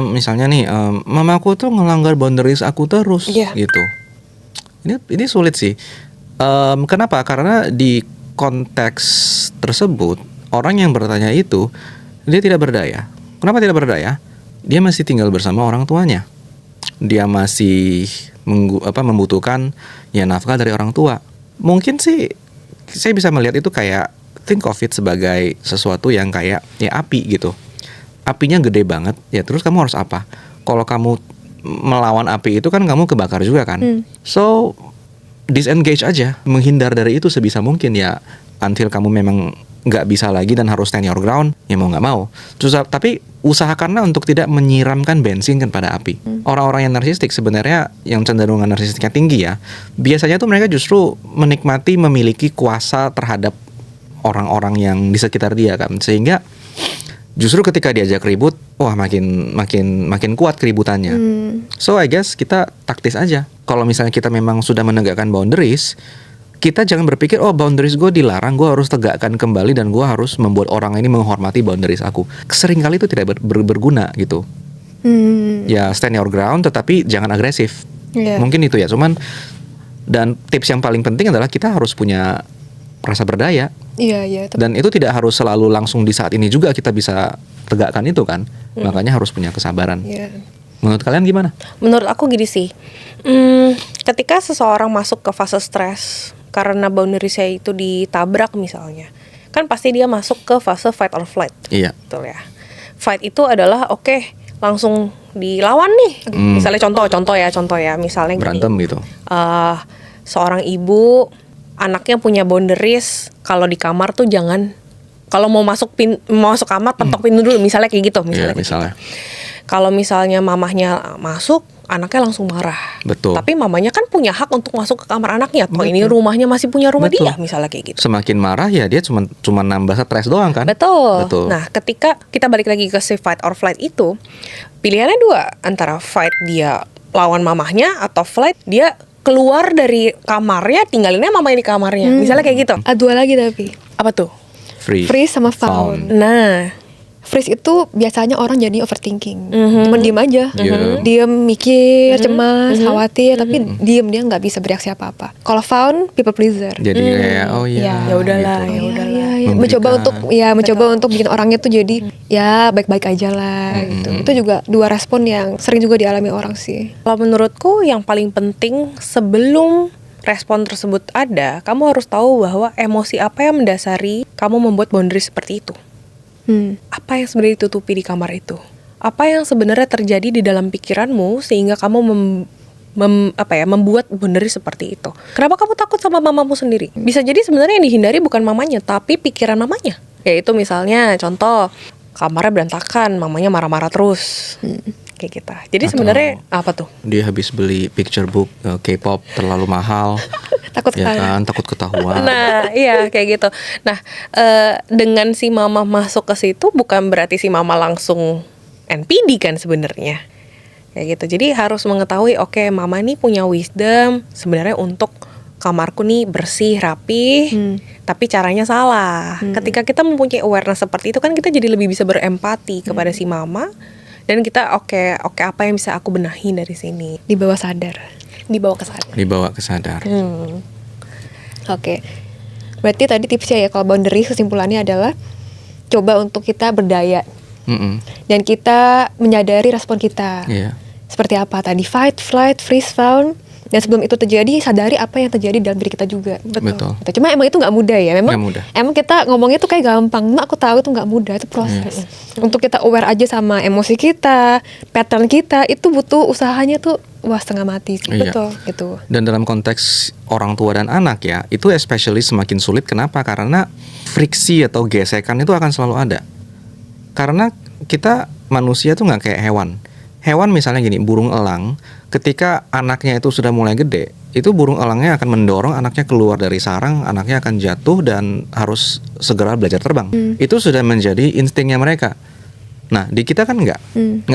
misalnya nih, mamaku tuh ngelanggar boundaries aku terus, gitu. Ini sulit sih. Kenapa? Karena di konteks tersebut orang yang bertanya itu dia tidak berdaya. Kenapa tidak berdaya? Dia masih tinggal bersama orang tuanya. Dia masih membutuhkan ya nafkah dari orang tua. Mungkin sih saya bisa melihat itu kayak think of it sebagai sesuatu yang kayak ya api gitu. Apinya gede banget, ya terus kamu harus apa? Kalau kamu melawan api itu kan kamu kebakar juga kan. So disengage aja, menghindar dari itu sebisa mungkin ya, until kamu memang nggak bisa lagi dan harus stand your ground, ya mau nggak mau. Terus tapi usahakanlah untuk tidak menyiramkan bensin kan pada api. Orang-orang yang narsistik sebenarnya yang cenderungan narsistiknya tinggi ya, biasanya tuh mereka justru menikmati memiliki kuasa terhadap orang-orang yang di sekitar dia kan, sehingga justru ketika diajak ribut, wah makin kuat keributannya. So I guess kita taktis aja. Kalau misalnya kita memang sudah menegakkan boundaries, kita jangan berpikir boundaries gue dilarang, gue harus tegakkan kembali dan gue harus membuat orang ini menghormati boundaries aku. Seringkali itu tidak berguna gitu. Ya stand your ground tetapi jangan agresif. Mungkin itu ya. Cuman dan tips yang paling penting adalah kita harus punya rasa berdaya. Dan itu tidak harus selalu langsung di saat ini juga kita bisa tegakkan itu kan. Makanya harus punya kesabaran. Menurut kalian gimana? Menurut aku gini sih, ketika seseorang masuk ke fase stres karena boundariesnya itu ditabrak misalnya, kan pasti dia masuk ke fase fight or flight. Iya. Betul ya. Fight itu adalah langsung dilawan nih. Misalnya contoh ya, misalnya berantem gini, gitu. Seorang ibu, anaknya punya boundaries kalau di kamar tuh jangan, kalau mau masuk kamar pentok pintu dulu, misalnya kayak gitu, misalnya. Kalau misalnya mamahnya masuk, anaknya langsung marah. Betul. Tapi mamanya kan punya hak untuk masuk ke kamar anaknya. Kok ini rumahnya masih punya rumah dia, misalnya kayak gitu. Semakin marah ya dia cuma nambah stres doang kan. Betul. Nah, ketika kita balik lagi ke si fight or flight itu, pilihannya dua, antara fight dia lawan mamahnya atau flight dia keluar dari kamarnya, tinggalinnya mamanya di kamarnya. Misalnya kayak gitu. Dua lagi tapi. Apa tuh? Freeze sama found. Nah, freeze itu biasanya orang jadi overthinking. Cuman diem aja. Diem mikir, cemas, khawatir, tapi diem, dia nggak bisa bereaksi apa-apa. Kalau found, people pleaser. Jadi kayak ya udahlah, gitu. Mencoba untuk bikin orangnya tuh jadi ya baik-baik aja lah gitu. Itu juga dua respon yang sering juga dialami orang sih. Kalau menurutku yang paling penting sebelum respon tersebut ada, kamu harus tahu bahwa emosi apa yang mendasari kamu membuat boundary seperti itu. Apa yang sebenarnya ditutupi di kamar itu? Apa yang sebenarnya terjadi di dalam pikiranmu sehingga kamu membuat boundary seperti itu? Kenapa kamu takut sama mamamu sendiri? Bisa jadi sebenarnya yang dihindari bukan mamanya, tapi pikiran mamanya. Yaitu misalnya contoh, kamarnya berantakan, mamanya marah-marah terus. Kayak gitu. Jadi sebenarnya apa tuh? Dia habis beli picture book K-pop terlalu mahal. Takut ya kan, takut ketahuan. Nah, iya kayak gitu. Nah, dengan si mama masuk ke situ bukan berarti si mama langsung NPD kan sebenarnya. Kayak gitu. Jadi harus mengetahui, oke, mama nih punya wisdom sebenarnya untuk kamarku nih bersih, rapi, tapi caranya salah. Ketika kita mempunyai awareness seperti itu kan kita jadi lebih bisa berempati kepada si mama. Dan kita oke, apa yang bisa aku benahi dari sini? Dibawa sadar. Dibawa ke sadar. Oke. Berarti tadi tipsnya ya, kalau boundary kesimpulannya adalah coba untuk kita berdaya. Dan kita menyadari respon kita. Seperti apa tadi, fight, flight, freeze, found. Dan sebelum itu terjadi, sadari apa yang terjadi dalam diri kita juga. Betul. Cuma emang itu nggak mudah ya. Memang kita ngomongnya tuh kayak gampang. Aku tahu itu nggak mudah, itu proses. Untuk kita aware aja sama emosi kita, pattern kita, itu butuh usahanya tuh setengah mati sih. Betul. Gitu. Dan dalam konteks orang tua dan anak ya, itu especially semakin sulit. Kenapa? Karena friksi atau gesekan itu akan selalu ada. Karena kita manusia tuh nggak kayak hewan. Hewan misalnya gini, burung elang, ketika anaknya itu sudah mulai gede, itu burung elangnya akan mendorong anaknya keluar dari sarang, anaknya akan jatuh dan harus segera belajar terbang. Itu sudah menjadi instingnya mereka. Nah, di kita kan nggak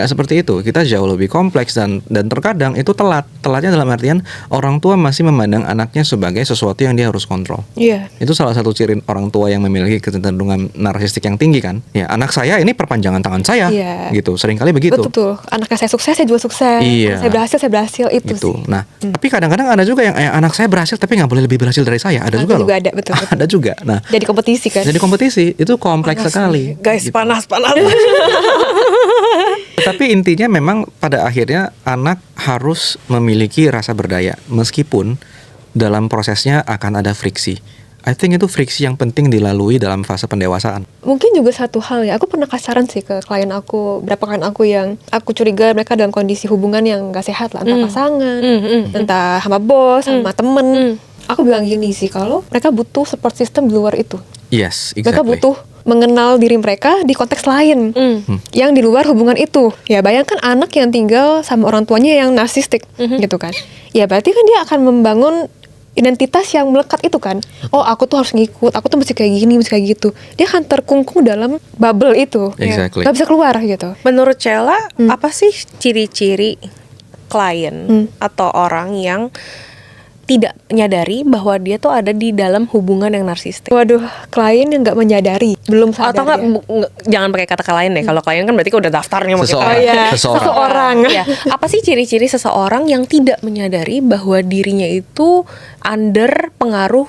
seperti itu. Kita jauh lebih kompleks dan terkadang itu telat. Telatnya dalam artian orang tua masih memandang anaknya sebagai sesuatu yang dia harus kontrol. Iya. Itu salah satu ciri orang tua yang memiliki kecenderungan narsistik yang tinggi kan. Ya, anak saya ini perpanjangan tangan saya, Iya. gitu. Seringkali begitu. Betul. Anaknya saya sukses, saya juga sukses. Iya. Saya berhasil itu Gitu. sih. Nah, tapi kadang-kadang ada juga yang anak saya berhasil tapi nggak boleh lebih berhasil dari saya. Ada Itu juga loh. juga ada, betul. Ada juga. Nah, Jadi kompetisi kan. jadi kompetisi itu kompleks sekali. Guys, Gitu. panas. Tapi intinya memang pada akhirnya anak harus memiliki rasa berdaya meskipun dalam prosesnya akan ada friksi. I think itu friksi yang penting dilalui dalam fase pendewasaan. Mungkin juga satu hal ya, aku pernah kasih saran sih ke klien aku, beberapa klien aku yang aku curiga mereka dalam kondisi hubungan yang gak sehat lah, entah pasangan, entah sama bos, sama temen. Aku bilang gini sih, kalau mereka butuh support system di luar itu. Yes, Mereka exactly. butuh mengenal diri mereka di konteks lain yang di luar hubungan itu. Ya bayangkan anak yang tinggal sama orang tuanya yang narsistik gitu kan. Ya berarti kan dia akan membangun identitas yang melekat itu kan. Oh aku tuh harus ngikut, aku tuh mesti kayak gini, mesti kayak gitu. Dia akan terkungkung dalam bubble itu. Exactly. Gak bisa keluar gitu. Menurut Cella, apa sih ciri-ciri klien atau orang yang tidak menyadari bahwa dia tuh ada di dalam hubungan yang narsistik? Waduh, klien yang nggak menyadari, belum sadar Atau nggak, ya. jangan pakai kata klien deh. Kalau klien kan berarti udah daftarnya sama kita. Seseorang. Oh iya, Seseorang. seseorang. Ya. Apa sih ciri-ciri seseorang yang tidak menyadari bahwa dirinya itu under pengaruh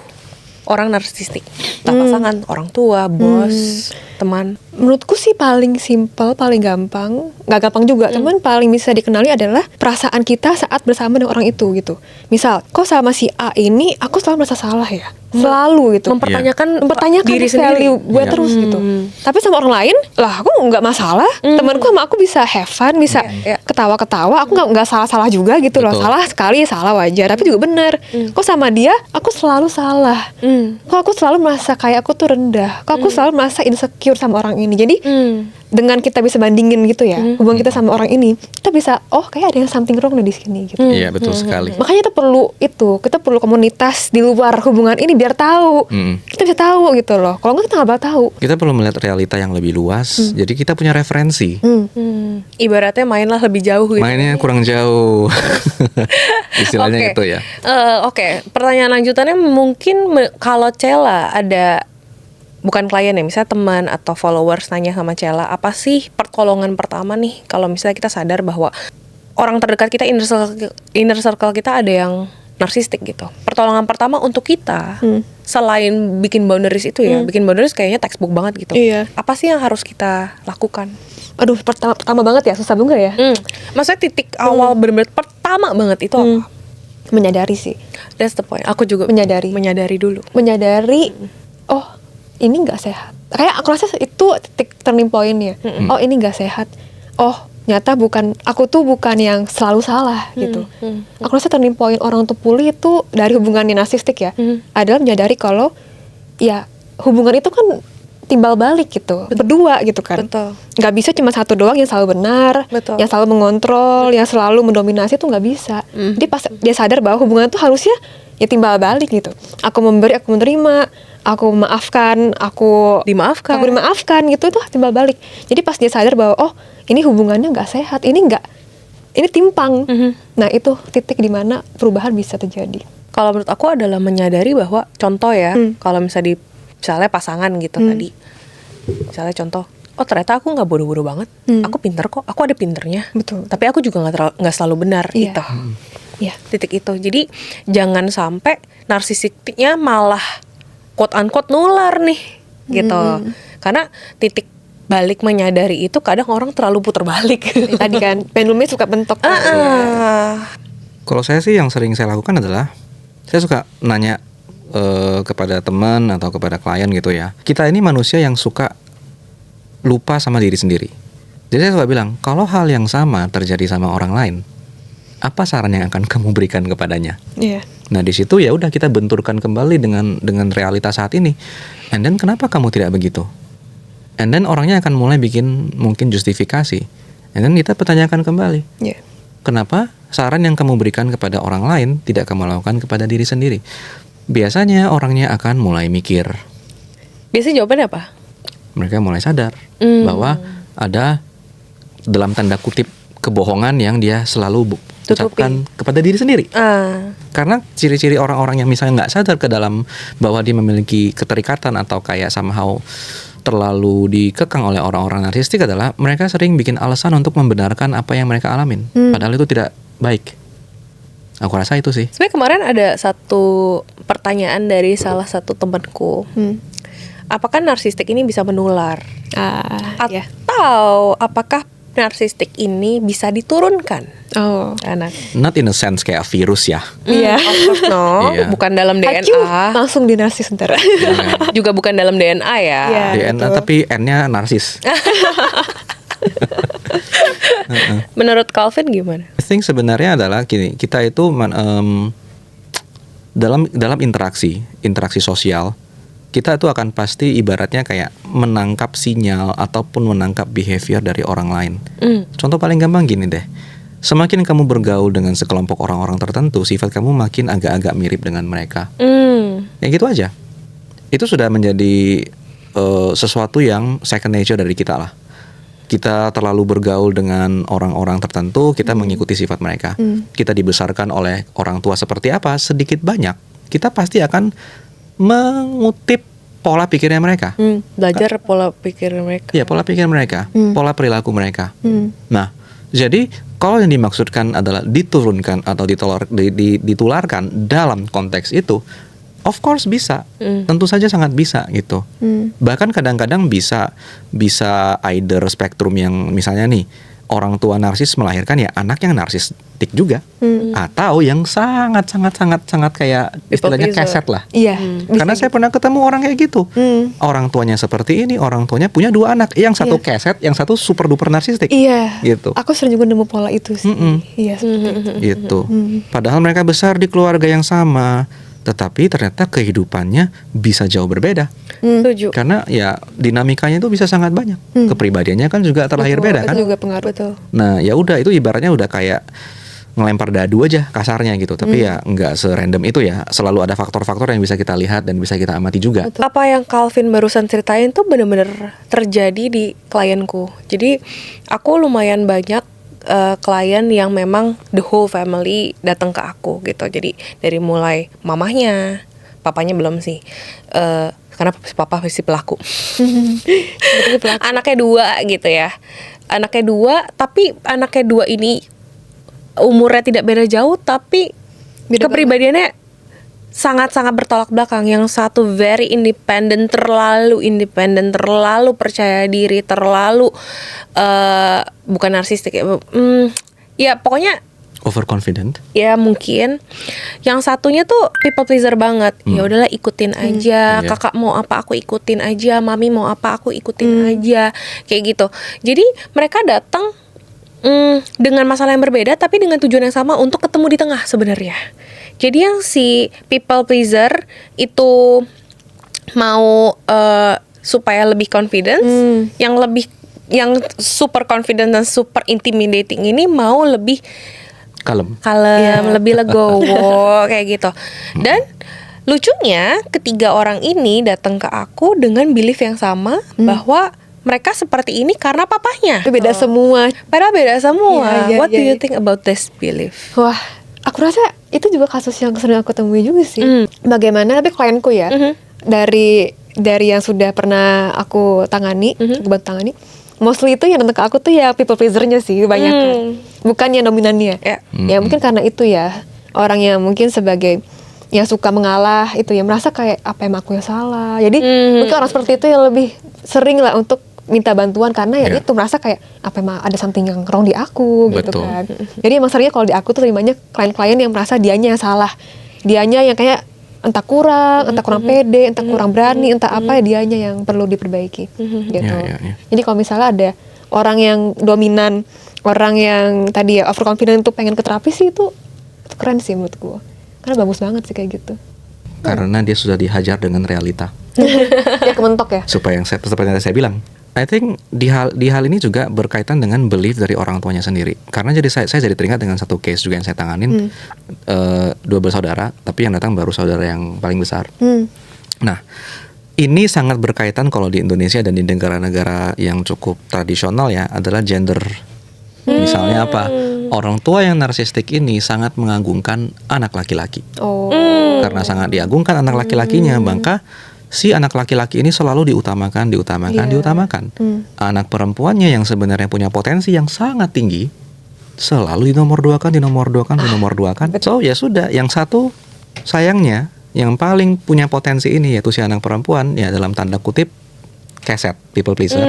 orang narsistik? Entah pasangan, orang tua, bos, teman. Menurutku sih paling simpel, paling gampang, nggak gampang juga, cuman paling bisa dikenali adalah perasaan kita saat bersama dengan orang itu gitu. Misal, kok sama si A ini aku selalu merasa salah ya, selalu gitu. Mempertanyakan Diri diri sendiri. value gue Iya. terus gitu. Tapi sama orang lain, lah aku nggak masalah. Temanku sama aku bisa have fun, bisa ketawa-ketawa. Aku nggak salah-salah juga gitu loh. Betul. Salah sekali, salah wajar. Tapi juga benar. Kok sama dia, aku selalu salah. Kok aku selalu merasa kayak aku tuh rendah. Kok aku selalu merasa insecure sama orang ini. Jadi dengan kita bisa bandingin gitu ya, hubungan kita sama orang ini, kita bisa, oh kayak ada yang something wrong di sini gitu. Iya, betul sekali. Makanya kita perlu komunitas di luar hubungan ini biar tahu. Kita bisa tahu gitu loh. Kalau nggak kita nggak bakal tahu. Kita perlu melihat realita yang lebih luas. Jadi kita punya referensi. Ibaratnya mainlah lebih jauh gitu. Mainnya kurang jauh. Istilahnya Oke. gitu ya. Oke, pertanyaan lanjutannya mungkin kalau Cella ada, bukan klien ya, misalnya teman atau followers nanya sama Cella, apa sih pertolongan pertama nih kalau misalnya kita sadar bahwa orang terdekat kita, inner circle kita ada yang narsistik gitu. Pertolongan pertama untuk kita selain bikin boundaries itu ya, bikin boundaries kayaknya textbook banget gitu. Iya. Apa sih yang harus kita lakukan? Aduh, pertama banget ya, susah juga ya. Maksudnya titik awal benar-benar pertama banget itu apa? Menyadari sih. That's the point. Aku juga Menyadari. dulu. Menyadari, oh ini nggak sehat. Kayak aku rasa itu titik turning point-nya. Oh ini nggak sehat. Oh nyata aku tuh bukan yang selalu salah gitu. Aku rasa turning point orang untuk pulih itu dari hubungan narsistik ya, adalah menyadari kalau ya hubungan itu kan timbal balik gitu, berdua gitu kan. Betul. Nggak bisa cuma satu doang yang selalu benar, Betul. yang selalu mengontrol, yang selalu mendominasi, tuh nggak bisa. Jadi pas dia sadar bahwa hubungan itu harusnya ya timbal balik gitu. Aku memberi, aku menerima, aku memaafkan, aku dimaafkan gitu, itu timbal balik. Jadi pas dia sadar bahwa oh ini hubungannya nggak sehat, ini timpang. Nah itu titik dimana perubahan bisa terjadi. Kalau menurut aku adalah menyadari bahwa contoh ya, kalau misalnya pasangan gitu tadi, misalnya contoh, oh ternyata aku nggak bodoh-bodoh banget, aku pinter kok, aku ada pinternya, Betul. tapi aku juga nggak selalu benar. Iya. Itu Iya. titik itu. Jadi jangan sampai narsistiknya malah quote unquote nular nih gitu, karena titik balik menyadari itu kadang orang terlalu putar balik. Tadi kan pendulumnya suka bentok. Kalau saya sih yang sering saya lakukan adalah saya suka nanya kepada teman atau kepada klien gitu ya. Kita ini manusia yang suka lupa sama diri sendiri. Jadi saya suka bilang, kalau hal yang sama terjadi sama orang lain, apa saran yang akan kamu berikan kepadanya? Iya. Nah di situ ya udah kita benturkan kembali dengan realitas saat ini. And then kenapa kamu tidak begitu? And then orangnya akan mulai bikin mungkin justifikasi. And then kita pertanyakan kembali. Iya. Kenapa saran yang kamu berikan kepada orang lain tidak kamu lakukan kepada diri sendiri? Biasanya orangnya akan mulai mikir. Biasanya jawabannya apa? Mereka mulai sadar bahwa ada dalam tanda kutip kebohongan yang dia selalu Tutupi. ucapkan kepada diri sendiri. Ah, Karena ciri-ciri orang-orang yang misalnya nggak sadar ke dalam bahwa dia memiliki keterikatan atau kayak somehow terlalu dikekang oleh orang-orang narsistik adalah mereka sering bikin alasan untuk membenarkan apa yang mereka alamin. Padahal itu tidak baik. Aku rasa itu sih. sebenarnya kemarin ada satu pertanyaan dari salah satu temanku. Apakah narsistik ini bisa menular? Ya. Atau apakah narsistik ini bisa diturunkan Oh. anak? Not in a sense kayak virus ya. Iya. Of course no, Iya. bukan dalam Hacu, DNA, langsung di narsis ntar. juga bukan dalam DNA ya. Iya. DNA betul. tapi N-nya narsis. Menurut Calvin gimana? I think sebenarnya adalah gini, kita itu dalam interaksi sosial, kita itu akan pasti ibaratnya kayak menangkap sinyal ataupun menangkap behavior dari orang lain. Contoh paling gampang gini deh. Semakin kamu bergaul dengan sekelompok orang-orang tertentu, sifat kamu makin agak-agak mirip dengan mereka. Ya gitu aja. Itu sudah menjadi sesuatu yang second nature dari kita lah. Kita terlalu bergaul dengan orang-orang tertentu, kita mengikuti sifat mereka. Kita dibesarkan oleh orang tua seperti apa, sedikit banyak, kita pasti akan mengutip pola pikirnya mereka. Belajar pola pikir mereka. Ya, pola pikir mereka, pola perilaku mereka. Nah, jadi kalau yang dimaksudkan adalah diturunkan atau ditularkan dalam konteks itu, of course bisa, tentu saja sangat bisa gitu. Bahkan kadang-kadang bisa either spektrum yang misalnya nih orang tua narsis melahirkan ya anak yang narsistik juga, atau yang sangat kayak istilahnya pleaser. keset lah. Iya. Karena saya pernah ketemu orang kayak gitu. Orang tuanya seperti ini, orang tuanya punya 2 anak, yang satu keset, yang satu super duper narsistik. Iya. Gitu. Aku sering juga nemu pola itu sih. Iya. Seperti itu. Gitu. Padahal mereka besar di keluarga yang sama, tetapi ternyata kehidupannya bisa jauh berbeda. Setuju. Karena ya dinamikanya itu bisa sangat banyak. Kepribadiannya kan juga terlahir beda kan. Itu juga pengaruh. Betul. Nah, ya udah itu ibaratnya udah kayak ngelempar dadu aja kasarnya gitu. Tapi ya nggak serandom itu ya. Selalu ada faktor-faktor yang bisa kita lihat dan bisa kita amati juga. Apa yang Calvin barusan ceritain tuh bener-bener terjadi di klienku. Jadi aku lumayan banyak klien yang memang the whole family datang ke aku gitu. Jadi dari mulai mamahnya, papanya belum sih, karena papa pasti pelaku. Anaknya 2 gitu ya. Anaknya 2, tapi anaknya 2 ini umurnya tidak beda jauh, tapi Beda kepribadiannya sangat-sangat bertolak belakang. Yang satu very independent, terlalu percaya diri, terlalu bukan narsistik ya. Ya pokoknya Overconfident. ya mungkin. Yang satunya tuh people pleaser banget. Ya udahlah ikutin aja. Iya. Kakak mau apa aku ikutin aja. Mami mau apa aku ikutin aja. Kayak gitu. Jadi mereka datang dengan masalah yang berbeda, tapi dengan tujuan yang sama untuk ketemu di tengah sebenarnya. Jadi yang si people pleaser itu mau supaya lebih confidence, yang super confident dan super intimidating ini mau lebih Kalem. lebih legowo kayak gitu. Dan lucunya ketiga orang ini datang ke aku dengan belief yang sama bahwa mereka seperti ini karena papahnya. Itu beda semua. Padahal beda semua. Iya, What do iya. you think about this belief? Wah, aku rasa itu juga kasus yang sering aku temui juga sih. Bagaimana tapi klienku ya, dari yang sudah pernah aku tangani, aku bantu tangani, mostly itu yang datang ke aku tuh ya people pleaser-nya sih banyak, bukan yang dominannya. Ya. Ya mungkin karena itu ya, orang yang mungkin sebagai yang suka mengalah itu ya merasa kayak apa emang aku yang salah. Jadi mungkin orang seperti itu yang lebih sering lah untuk minta bantuan karena ya itu merasa kayak apa emang ada something yang wrong di aku gitu Betul. kan. Jadi emang seringnya kalau di aku tuh terimanya klien-klien yang merasa dianya yang salah, dianya yang kayak entah kurang pede, entah kurang berani, entah apa ya dianya yang perlu diperbaiki gitu. Ya. Jadi kalau misalnya ada orang yang dominan, orang yang tadi ya overconfident tuh pengen ke terapi sih itu keren sih menurut gue. Karena bagus banget sih kayak gitu. Karena dia sudah dihajar dengan realita. Dia kementok ya. Seperti yang saya bilang. I think di hal ini juga berkaitan dengan belief dari orang tuanya sendiri. Karena jadi saya jadi teringat dengan satu case juga yang saya tanganin, 2 bersaudara, tapi yang datang baru saudara yang paling besar. Nah, ini sangat berkaitan kalau di Indonesia dan di negara-negara yang cukup tradisional ya, adalah gender Misalnya apa? Orang tua yang narsistik ini sangat mengagungkan anak laki-laki. Oh. Karena sangat diagungkan anak laki-lakinya, maka si anak laki-laki ini selalu diutamakan. Anak perempuannya yang sebenarnya punya potensi yang sangat tinggi selalu dinomor duakan. So ya sudah, yang satu sayangnya yang paling punya potensi ini yaitu si anak perempuan, ya dalam tanda kutip keset, people pleaser.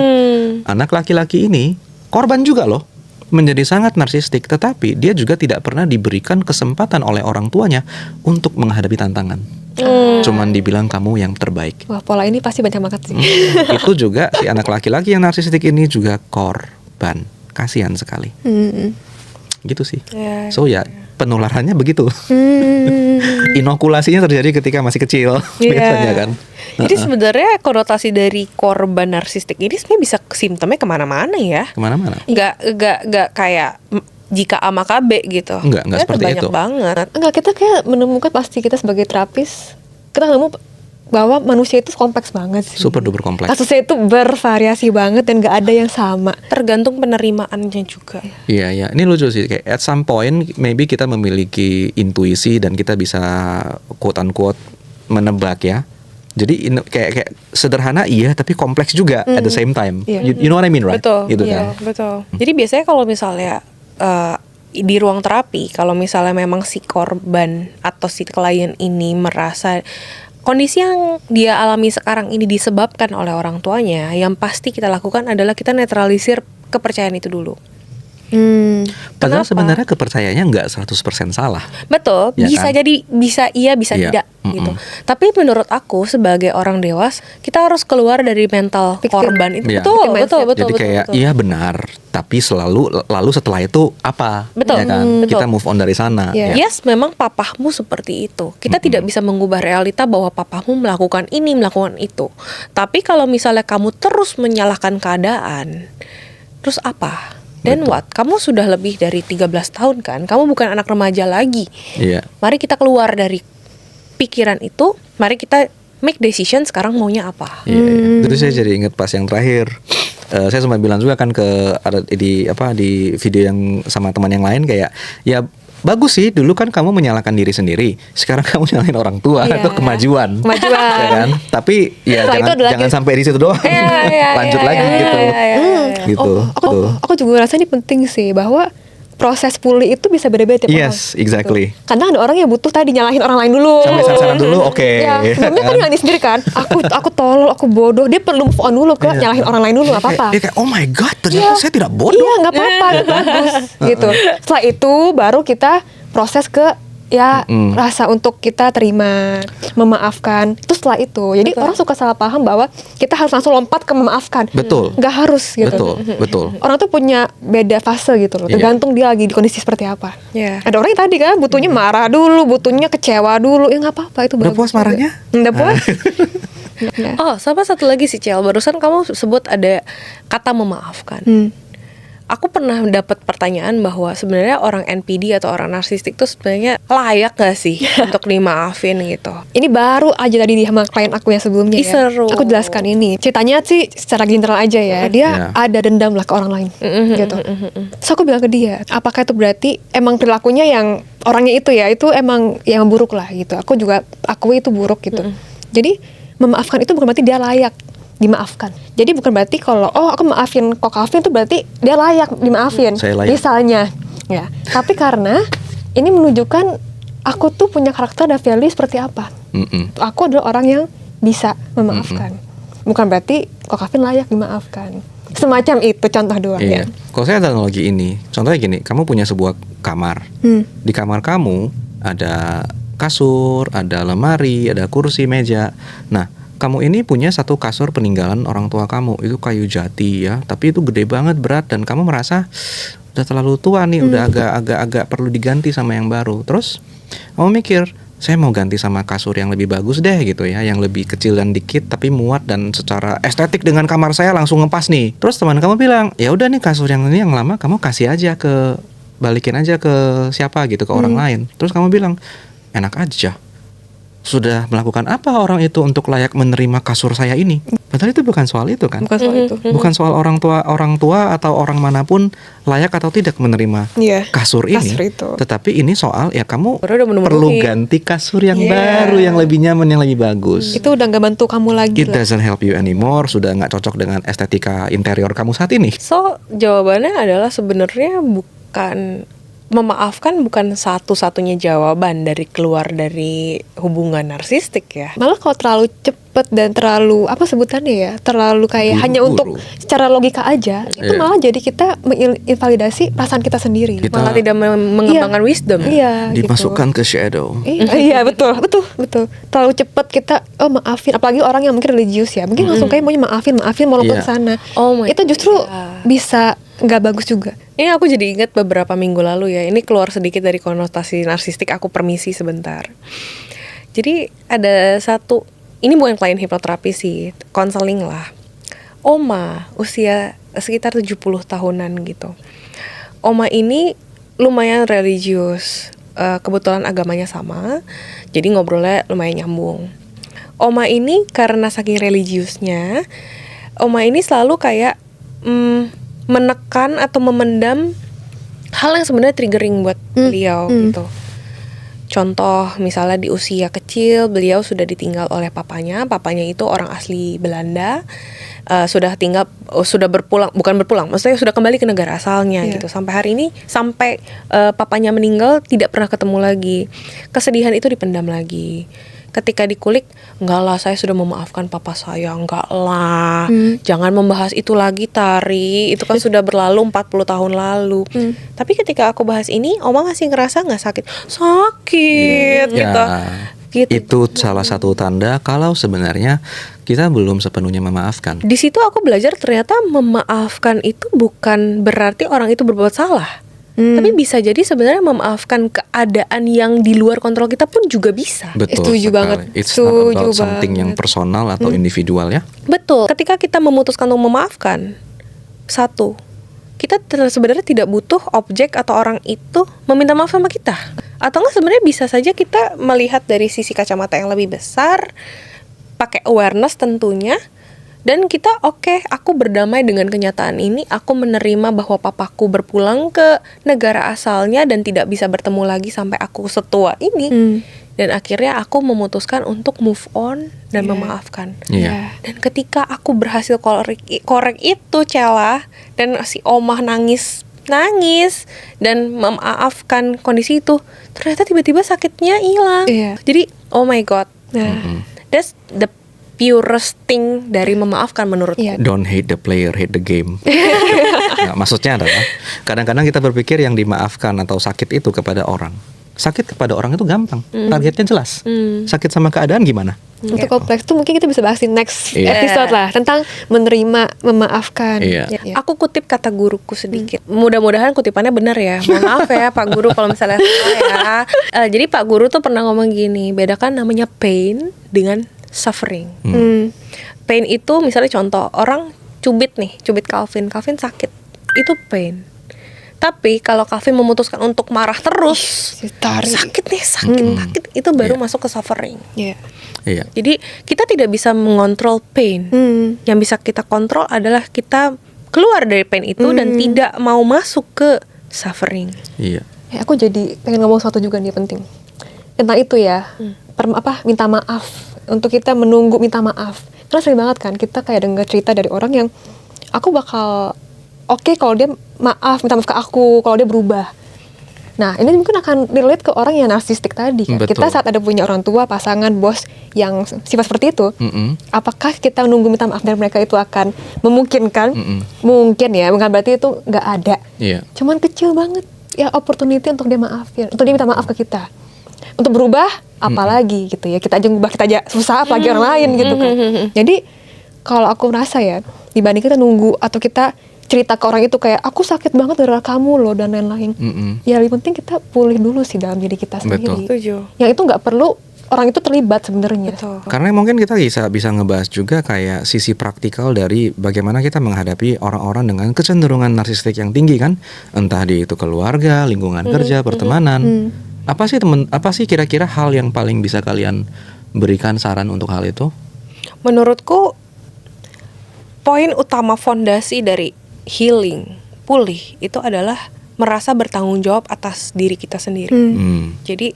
Anak laki-laki ini korban juga loh, menjadi sangat narsistik, tetapi dia juga tidak pernah diberikan kesempatan oleh orang tuanya untuk menghadapi tantangan. Cuman dibilang kamu yang terbaik. Wah, pola ini pasti banyak banget sih. Itu juga si anak laki-laki yang narsistik ini juga korban. Kasihan sekali. Gitu sih. So ya penularannya begitu. Inokulasinya terjadi ketika masih kecil biasanya kan. Jadi sebenarnya konotasi dari korban narsistik ini sebenarnya bisa simptomnya kemana-mana ya. Kemana-mana. Nggak kayak jika A maka B gitu. Enggak seperti banyak itu. banget. Enggak, kita kayak menemukan, pasti kita sebagai terapis kita nemu bahwa manusia itu kompleks banget sih. Super duper kompleks. Kasusnya itu bervariasi banget dan gak ada yang sama. Tergantung penerimaannya juga. Iya. Ini lucu sih. Kayak at some point maybe kita memiliki intuisi dan kita bisa quote unquote menebak ya. Jadi kayak sederhana iya, tapi kompleks juga at the same time. You know what I mean, right? Betul. Gitu Iya, kan. betul. Jadi biasanya kalau misalnya di ruang terapi, kalau misalnya memang si korban atau si klien ini merasa kondisi yang dia alami sekarang ini disebabkan oleh orang tuanya, yang pasti kita lakukan adalah kita netralisir kepercayaan itu dulu. Padahal Kenapa? sebenarnya kepercayaannya nggak 100% salah. Betul, Ya bisa kan? jadi, bisa iya, bisa Iya. tidak gitu. Tapi menurut aku sebagai orang dewas, kita harus keluar dari mental Victim. korban itu. Iya. Betul, Victim betul. Jadi kayak iya benar, tapi lalu setelah itu apa? Betul. Ya kan? Betul. Kita move on dari sana. Iya. Ya. Yes, memang papahmu seperti itu. Kita tidak bisa mengubah realita bahwa papahmu melakukan ini, melakukan itu. Tapi kalau misalnya kamu terus menyalahkan keadaan, terus apa? Then Betul. what? Kamu sudah lebih dari 13 tahun kan? Kamu bukan anak remaja lagi. Iya. Mari kita keluar dari pikiran itu. Mari kita make decision sekarang maunya apa. Iya. Terus saya jadi ingat pas yang terakhir. Saya sempat bilang juga kan ada di video yang sama teman yang lain kayak ya bagus sih, dulu kan kamu menyalahkan diri sendiri, sekarang kamu nyalahin orang tua. Iya. Itu kemajuan. Kemajuan. Ya kan? Tapi ya Setelah itu adalah jangan sampai di situ doang. Lanjut lagi gitu. Gitu. Tuh. Aku juga rasa ini penting sih, bahwa proses pulih itu bisa beda-beda tiap orang. Yes, exactly. Gitu. Kadang ada orang yang butuh tadi nyalahin orang lain dulu. Sampai sana dulu, oke. Ya, sebelumnya kan nyalahin diri sendiri kan. Aku tolol, aku bodoh. Dia perlu move on dulu ke nyalahin orang lain dulu, nggak apa-apa. Dia kayak oh my god, ternyata saya tidak bodoh. Iya, nggak apa-apa, bagus gitu. Setelah itu baru kita proses ke rasa untuk kita terima, memaafkan. Itu setelah itu. Jadi orang suka salah paham bahwa kita harus langsung lompat ke memaafkan. Betul. Nggak harus gitu. Betul. Orang tuh punya beda fase gitu loh. Iya. Tergantung dia lagi di kondisi seperti apa. Iya. Ada orang yang tadi kan butuhnya marah dulu, butuhnya kecewa dulu. Ya nggak apa-apa, itu Udah bagus puas juga. marahnya? Udah puas. Ya. Oh, sama satu lagi sih, Cel. Barusan kamu sebut ada kata memaafkan. Aku pernah dapat pertanyaan bahwa sebenarnya orang NPD atau orang narsistik itu sebenarnya layak gak sih untuk dimaafin gitu. Ini baru aja tadi sama klien aku yang sebelumnya Ih, ya. seru. Aku jelaskan ini. Ceritanya sih secara general aja ya. Dia ada dendam lah ke orang lain gitu. So aku bilang ke dia, apakah itu berarti emang perilakunya yang orangnya itu ya, itu emang yang buruk lah gitu. Aku juga akui itu buruk gitu. Jadi memaafkan itu bukan berarti dia layak dimaafkan. Jadi bukan berarti kalau aku maafin Kok Calvin itu berarti dia layak dimaafin. Saya layak. Misalnya, ya. Tapi karena ini menunjukkan aku tuh punya karakter dan value seperti apa. Aku adalah orang yang bisa memaafkan. Bukan berarti Kok Calvin layak dimaafkan. Semacam itu contoh doang Iya. ya. Kalau saya ada analogi ini, contohnya gini, kamu punya sebuah kamar. Di kamar kamu ada kasur, ada lemari, ada kursi, meja. Nah, kamu ini punya satu kasur peninggalan orang tua kamu, itu kayu jati ya, tapi itu gede banget, berat, dan kamu merasa udah terlalu tua nih, udah agak perlu diganti sama yang baru. Terus kamu mikir, saya mau ganti sama kasur yang lebih bagus deh gitu ya, yang lebih kecil dan dikit tapi muat dan secara estetik dengan kamar saya langsung ngepas nih. Terus teman kamu bilang, ya udah nih kasur yang ini yang lama kamu kasih aja balikin aja ke siapa gitu, ke orang lain. Terus kamu bilang, enak aja. sudah melakukan apa orang itu untuk layak menerima kasur saya ini? Padahal itu bukan soal itu kan? Bukan soal itu. Bukan soal orang tua atau orang manapun layak atau tidak menerima Iya. kasur ini. Kasur itu. Tetapi ini soal ya kamu Baru udah memenuhi. perlu ganti kasur yang Iya. baru, yang lebih nyaman, yang lebih bagus. Itu udah gak bantu kamu lagi It lah. doesn't help you anymore. Sudah nggak cocok dengan estetika interior kamu saat ini. So jawabannya adalah sebenarnya bukan memaafkan, bukan satu-satunya jawaban dari keluar dari hubungan narsistik ya. Malah kalau terlalu cepet dan terlalu apa sebutannya ya, terlalu kayak Buru-buru. hanya untuk secara logika aja, itu Iya. malah jadi kita menginvalidasi perasaan kita sendiri. Kita- Malah tidak mengembangkan wisdom. Iya, gitu. Dimasukkan ke shadow. Iya betul. Terlalu cepet kita maafin, apalagi orang yang mungkin religius ya, mungkin langsung kayak maunya maafin mau lompat Iya. ke sana. Oh my Itu justru God. bisa nggak bagus juga. Ini aku jadi ingat beberapa minggu lalu ya. Ini keluar sedikit dari konotasi narsistik. Aku permisi sebentar. Jadi ada satu, ini bukan klien hipnoterapi sih, konseling lah. Oma, usia sekitar 70 tahunan gitu. Oma ini lumayan religius. Kebetulan agamanya sama. Jadi ngobrolnya lumayan nyambung. Oma ini karena saking religiusnya, Oma ini selalu kayak menekan atau memendam hal yang sebenarnya triggering buat beliau gitu. Contoh misalnya di usia kecil beliau sudah ditinggal oleh papanya itu orang asli Belanda, sudah berpulang, bukan berpulang, maksudnya sudah kembali ke negara asalnya gitu. Sampai hari ini, sampai papanya meninggal tidak pernah ketemu lagi. Kesedihan itu dipendam lagi. Ketika dikulik, enggak lah saya sudah memaafkan papa saya, enggak lah, jangan membahas itu lagi Tari, itu kan sudah berlalu 40 tahun lalu. Tapi ketika aku bahas ini, Oma masih ngerasa nggak sakit gitu. Gitu. Itu salah satu tanda kalau sebenarnya kita belum sepenuhnya memaafkan. Di situ aku belajar ternyata memaafkan itu bukan berarti orang itu berbuat salah. Tapi bisa jadi sebenarnya memaafkan keadaan yang di luar kontrol kita pun juga bisa. Betul Setuju sekali. banget. It's not Setuju about something yang banget. personal atau individual ya. Betul. Ketika kita memutuskan untuk memaafkan, satu, kita sebenarnya tidak butuh objek atau orang itu meminta maaf sama kita. Atau enggak sebenarnya bisa saja kita melihat dari sisi kacamata yang lebih besar, pakai awareness tentunya. Dan kita aku berdamai dengan kenyataan ini. Aku menerima bahwa papaku berpulang ke negara asalnya dan tidak bisa bertemu lagi sampai aku setua ini. Dan akhirnya aku memutuskan untuk move on dan memaafkan. Iya. Dan ketika aku berhasil korek itu Cella, dan si Omah nangis dan memaafkan kondisi itu, ternyata tiba-tiba sakitnya hilang. Iya. Jadi oh my god, Nah, that's the purest thing dari memaafkan menurutku. Iya. Don't hate the player, hate the game. Nah, maksudnya adalah kadang-kadang kita berpikir yang dimaafkan atau sakit itu kepada orang. Sakit kepada orang itu gampang, targetnya jelas. Sakit sama keadaan gimana? untuk kompleks tuh mungkin kita bisa bahas di next Iya. episode lah tentang menerima, memaafkan. Iya. Ya. Aku kutip kata guruku sedikit. Mudah-mudahan kutipannya benar ya. Mohon maaf ya Pak Guru kalau misalnya salah ya. Jadi Pak Guru tuh pernah ngomong gini, bedakan namanya pain dengan suffering. Pain itu misalnya contoh, orang cubit Calvin sakit, itu pain. Tapi kalau Calvin memutuskan untuk marah terus, Tarik. sakit, itu baru masuk ke suffering. Iya. Iya. Jadi kita tidak bisa mengontrol pain. Yang bisa kita kontrol adalah kita keluar dari pain itu dan tidak mau masuk ke suffering. Iya. Ya, aku jadi pengen ngomong sesuatu juga nih penting tentang itu ya. Minta maaf. Untuk kita menunggu minta maaf. Karena sering banget kan kita kayak dengar cerita dari orang yang aku bakal oke kalau dia minta maaf ke aku kalau dia berubah. Nah, ini mungkin akan relate ke orang yang narsistik tadi kan. Betul. Kita saat ada punya orang tua, pasangan, bos yang sifat seperti itu, apakah kita nunggu minta maaf dari mereka itu akan memungkinkan? Mungkin ya, bukan berarti itu nggak ada. Iya. Cuman kecil banget ya opportunity untuk dia maafin, untuk dia minta maaf ke kita. Untuk berubah, apalagi gitu ya. Kita aja ngubah, kita aja susah, apalagi orang lain gitu kan. Jadi kalau aku merasa ya, dibanding kita nunggu atau kita cerita ke orang itu kayak aku sakit banget gara-gara kamu loh dan lain-lain. Ya lebih penting kita pulih dulu sih dalam diri kita sendiri. Setuju. Yang itu nggak perlu orang itu terlibat sebenarnya. Betul. Karena mungkin kita bisa ngebahas juga kayak sisi praktikal dari bagaimana kita menghadapi orang-orang dengan kecenderungan narsistik yang tinggi kan, entah di itu keluarga, lingkungan kerja, pertemanan. Apa sih kira-kira hal yang paling bisa kalian berikan saran untuk hal itu? Menurutku poin utama fondasi dari healing, pulih itu adalah merasa bertanggung jawab atas diri kita sendiri. Jadi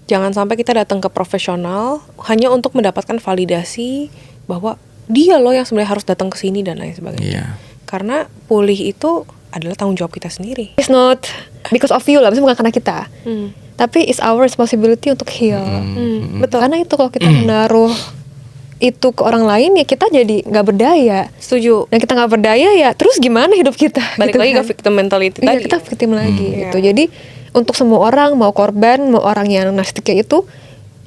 jangan sampai kita datang ke profesional hanya untuk mendapatkan validasi bahwa dia loh yang sebenarnya harus datang ke sini dan lain sebagainya. Iya. Karena pulih itu adalah tanggung jawab kita sendiri. It's not because of you lah, maksudnya bukan karena kita. Tapi it's our responsibility untuk heal. Betul. Karena itu kalau kita menaruh itu ke orang lain ya kita jadi nggak berdaya. Setuju. Dan kita nggak berdaya ya terus gimana hidup kita? Balik lagi ke victim mentality Iya, tadi. kita victim lagi gitu. Iya. Jadi untuk semua orang, mau korban, mau orang yang narsistik itu,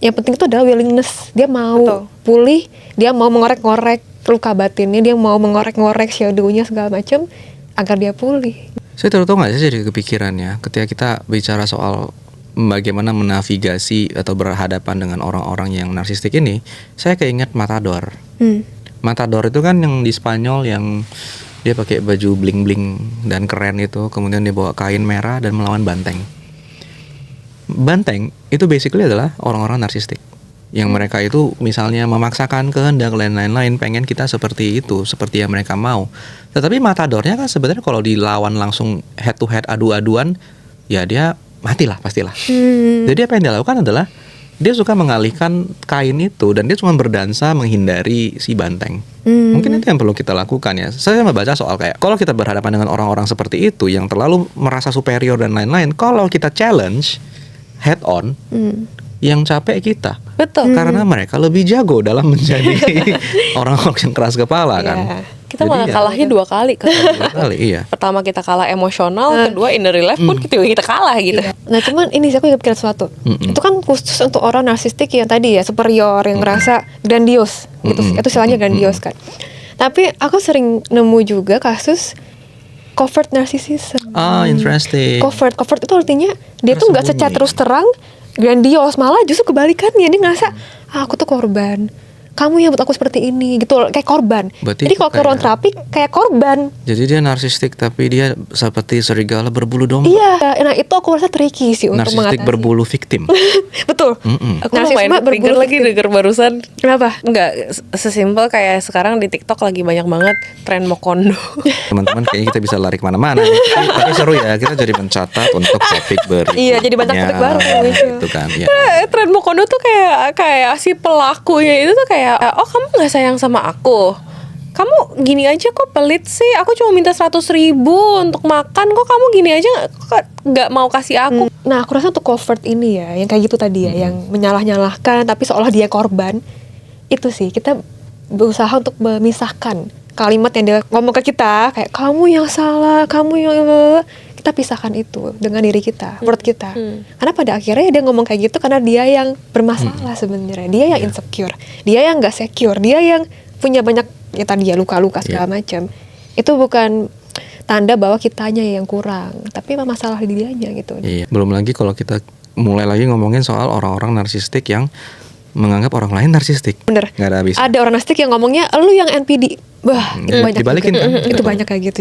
yang penting itu adalah willingness. Dia mau Betul. pulih, dia mau mengorek-ngorek luka batinnya, dia mau mengorek-ngorek shadow-nya segala macam agar dia pulih. Saya tahu nggak sih jadi kepikiran ya ketika kita bicara soal bagaimana menavigasi atau berhadapan dengan orang-orang yang narsistik ini, saya keinget Matador. Matador itu kan yang di Spanyol yang dia pakai baju bling-bling dan keren itu, kemudian dia bawa kain merah dan melawan banteng. Banteng itu basically adalah orang-orang narsistik. Yang mereka itu misalnya memaksakan kehendak lain-lain, pengen kita seperti itu, seperti yang mereka mau. Tetapi matadornya kan sebenarnya kalau dilawan langsung head to head adu-aduan, ya dia matilah pastilah. Jadi apa yang dia lakukan adalah dia suka mengalihkan kain itu dan dia cuma berdansa menghindari si banteng. Mungkin itu yang perlu kita lakukan ya. Saya membaca soal kayak kalau kita berhadapan dengan orang-orang seperti itu yang terlalu merasa superior dan lain-lain, kalau kita challenge head on, yang capek kita. Betul. Karena mereka lebih jago dalam menjadi orang-orang yang keras kepala kan. Iya. Kita Jadi malah ya, kalahnya 2 kali. dua kali, iya. Pertama kita kalah emosional, kedua in the real life pun kita kalah gitu. Nah cuman ini sih aku juga pikiran sesuatu. Itu kan khusus untuk orang narsistik yang tadi ya superior, yang ngerasa grandios gitu. Itu istilahnya grandios kan. Tapi aku sering nemu juga kasus covert narcissism. Ah, interesting. Covert itu artinya dia tuh nggak secara terus terang grandios, malah justru kebalikannya. Dia ngerasa aku tuh korban, kamu yang buat aku seperti ini gitu loh, kayak korban. Berarti Jadi itu kalau ke ruang terapi kayak korban. Jadi dia narsistik tapi dia seperti serigala berbulu domba. Iya, nah itu aku rasa tricky sih untuk Narsistik mengatasi. berbulu victim. Betul. Aku Narsisme lumayan trigger berbulu lagi victim. denger barusan. Kenapa? Enggak sesimpel kayak sekarang di TikTok lagi banyak banget tren mokondo. Teman-teman kayaknya kita bisa lari kemana-mana. Tapi seru ya, kita jadi mencatat untuk topik berikutnya. Iya, jadi banyak topik baru muncul. Gitu kan. Ya. Tren mokondo tuh kayak si pelakunya itu tuh kayak, oh kamu nggak sayang sama aku, kamu gini aja kok pelit sih, aku cuma minta 100.000 untuk makan, kok kamu gini aja nggak mau kasih aku. Nah, aku rasa untuk covert ini ya, yang kayak gitu tadi ya, yang menyalah-nyalahkan tapi seolah dia korban. Itu sih kita berusaha untuk memisahkan kalimat yang dia ngomong ke kita kayak kamu yang salah, kamu yang kita pisahkan itu dengan diri kita, menurut kita. Karena pada akhirnya dia ngomong kayak gitu karena dia yang bermasalah sebenarnya, dia yang insecure, dia yang nggak secure, dia yang punya banyak ya tadi ya luka-luka segala macam. Itu bukan tanda bahwa kitanya yang kurang, tapi memang masalah di dianya gitu. Iya. Belum lagi kalau kita mulai lagi ngomongin soal orang-orang narsistik yang menganggap orang lain narsistik. Bener. Nggak ada habis. Ada orang narsistik yang ngomongnya lu yang NPD. Wah, itu banyak dibalikin juga. kan? Itu Betul. banyak kayak gitu.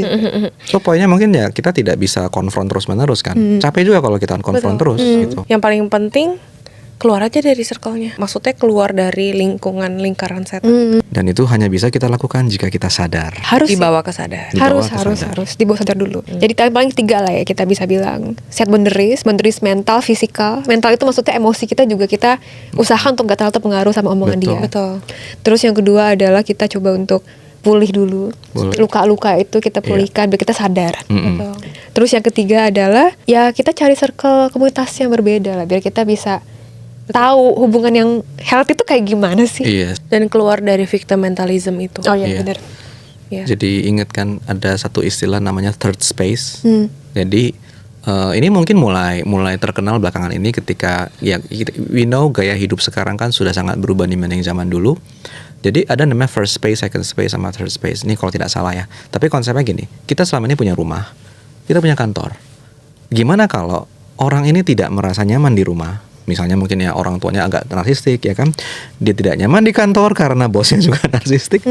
So poinnya mungkin ya kita tidak bisa konfront terus-menerus kan. Capek juga kalau kita konfront terus gitu. Yang paling penting keluar aja dari circle-nya. Maksudnya keluar dari lingkaran setan. Dan itu hanya bisa kita lakukan jika kita sadar. Harus sih. Dibawa ke sadar. Dibawa harus ke sadar. dibawa sadar dulu. Jadi paling 3 lah ya kita bisa bilang. Set boundaries mental, fisikal. Mental itu maksudnya emosi kita juga kita usaha untuk gak terlalu terpengaruh sama omongan Betul. dia. Betul. Terus yang kedua adalah kita coba untuk pulih dulu. Boleh. Luka-luka itu kita pulihkan biar kita sadar. Betul. Terus yang ketiga adalah ya kita cari circle komunitas yang berbeda lah biar kita bisa tahu hubungan yang healthy itu kayak gimana sih. Iya. Dan keluar dari victim mentalism itu. Oh iya Iya. benar. Ya. Jadi ingat kan ada satu istilah namanya third space. Jadi ini mungkin mulai terkenal belakangan ini ketika ya we know gaya hidup sekarang kan sudah sangat berubah dibanding zaman dulu. Jadi ada namanya first space, second space, sama third space. Ini kalau tidak salah ya. Tapi konsepnya gini, kita selama ini punya rumah, kita punya kantor. Gimana kalau orang ini tidak merasa nyaman di rumah, misalnya mungkin ya orang tuanya agak narsistik ya kan, dia tidak nyaman di kantor karena bosnya juga narsistik.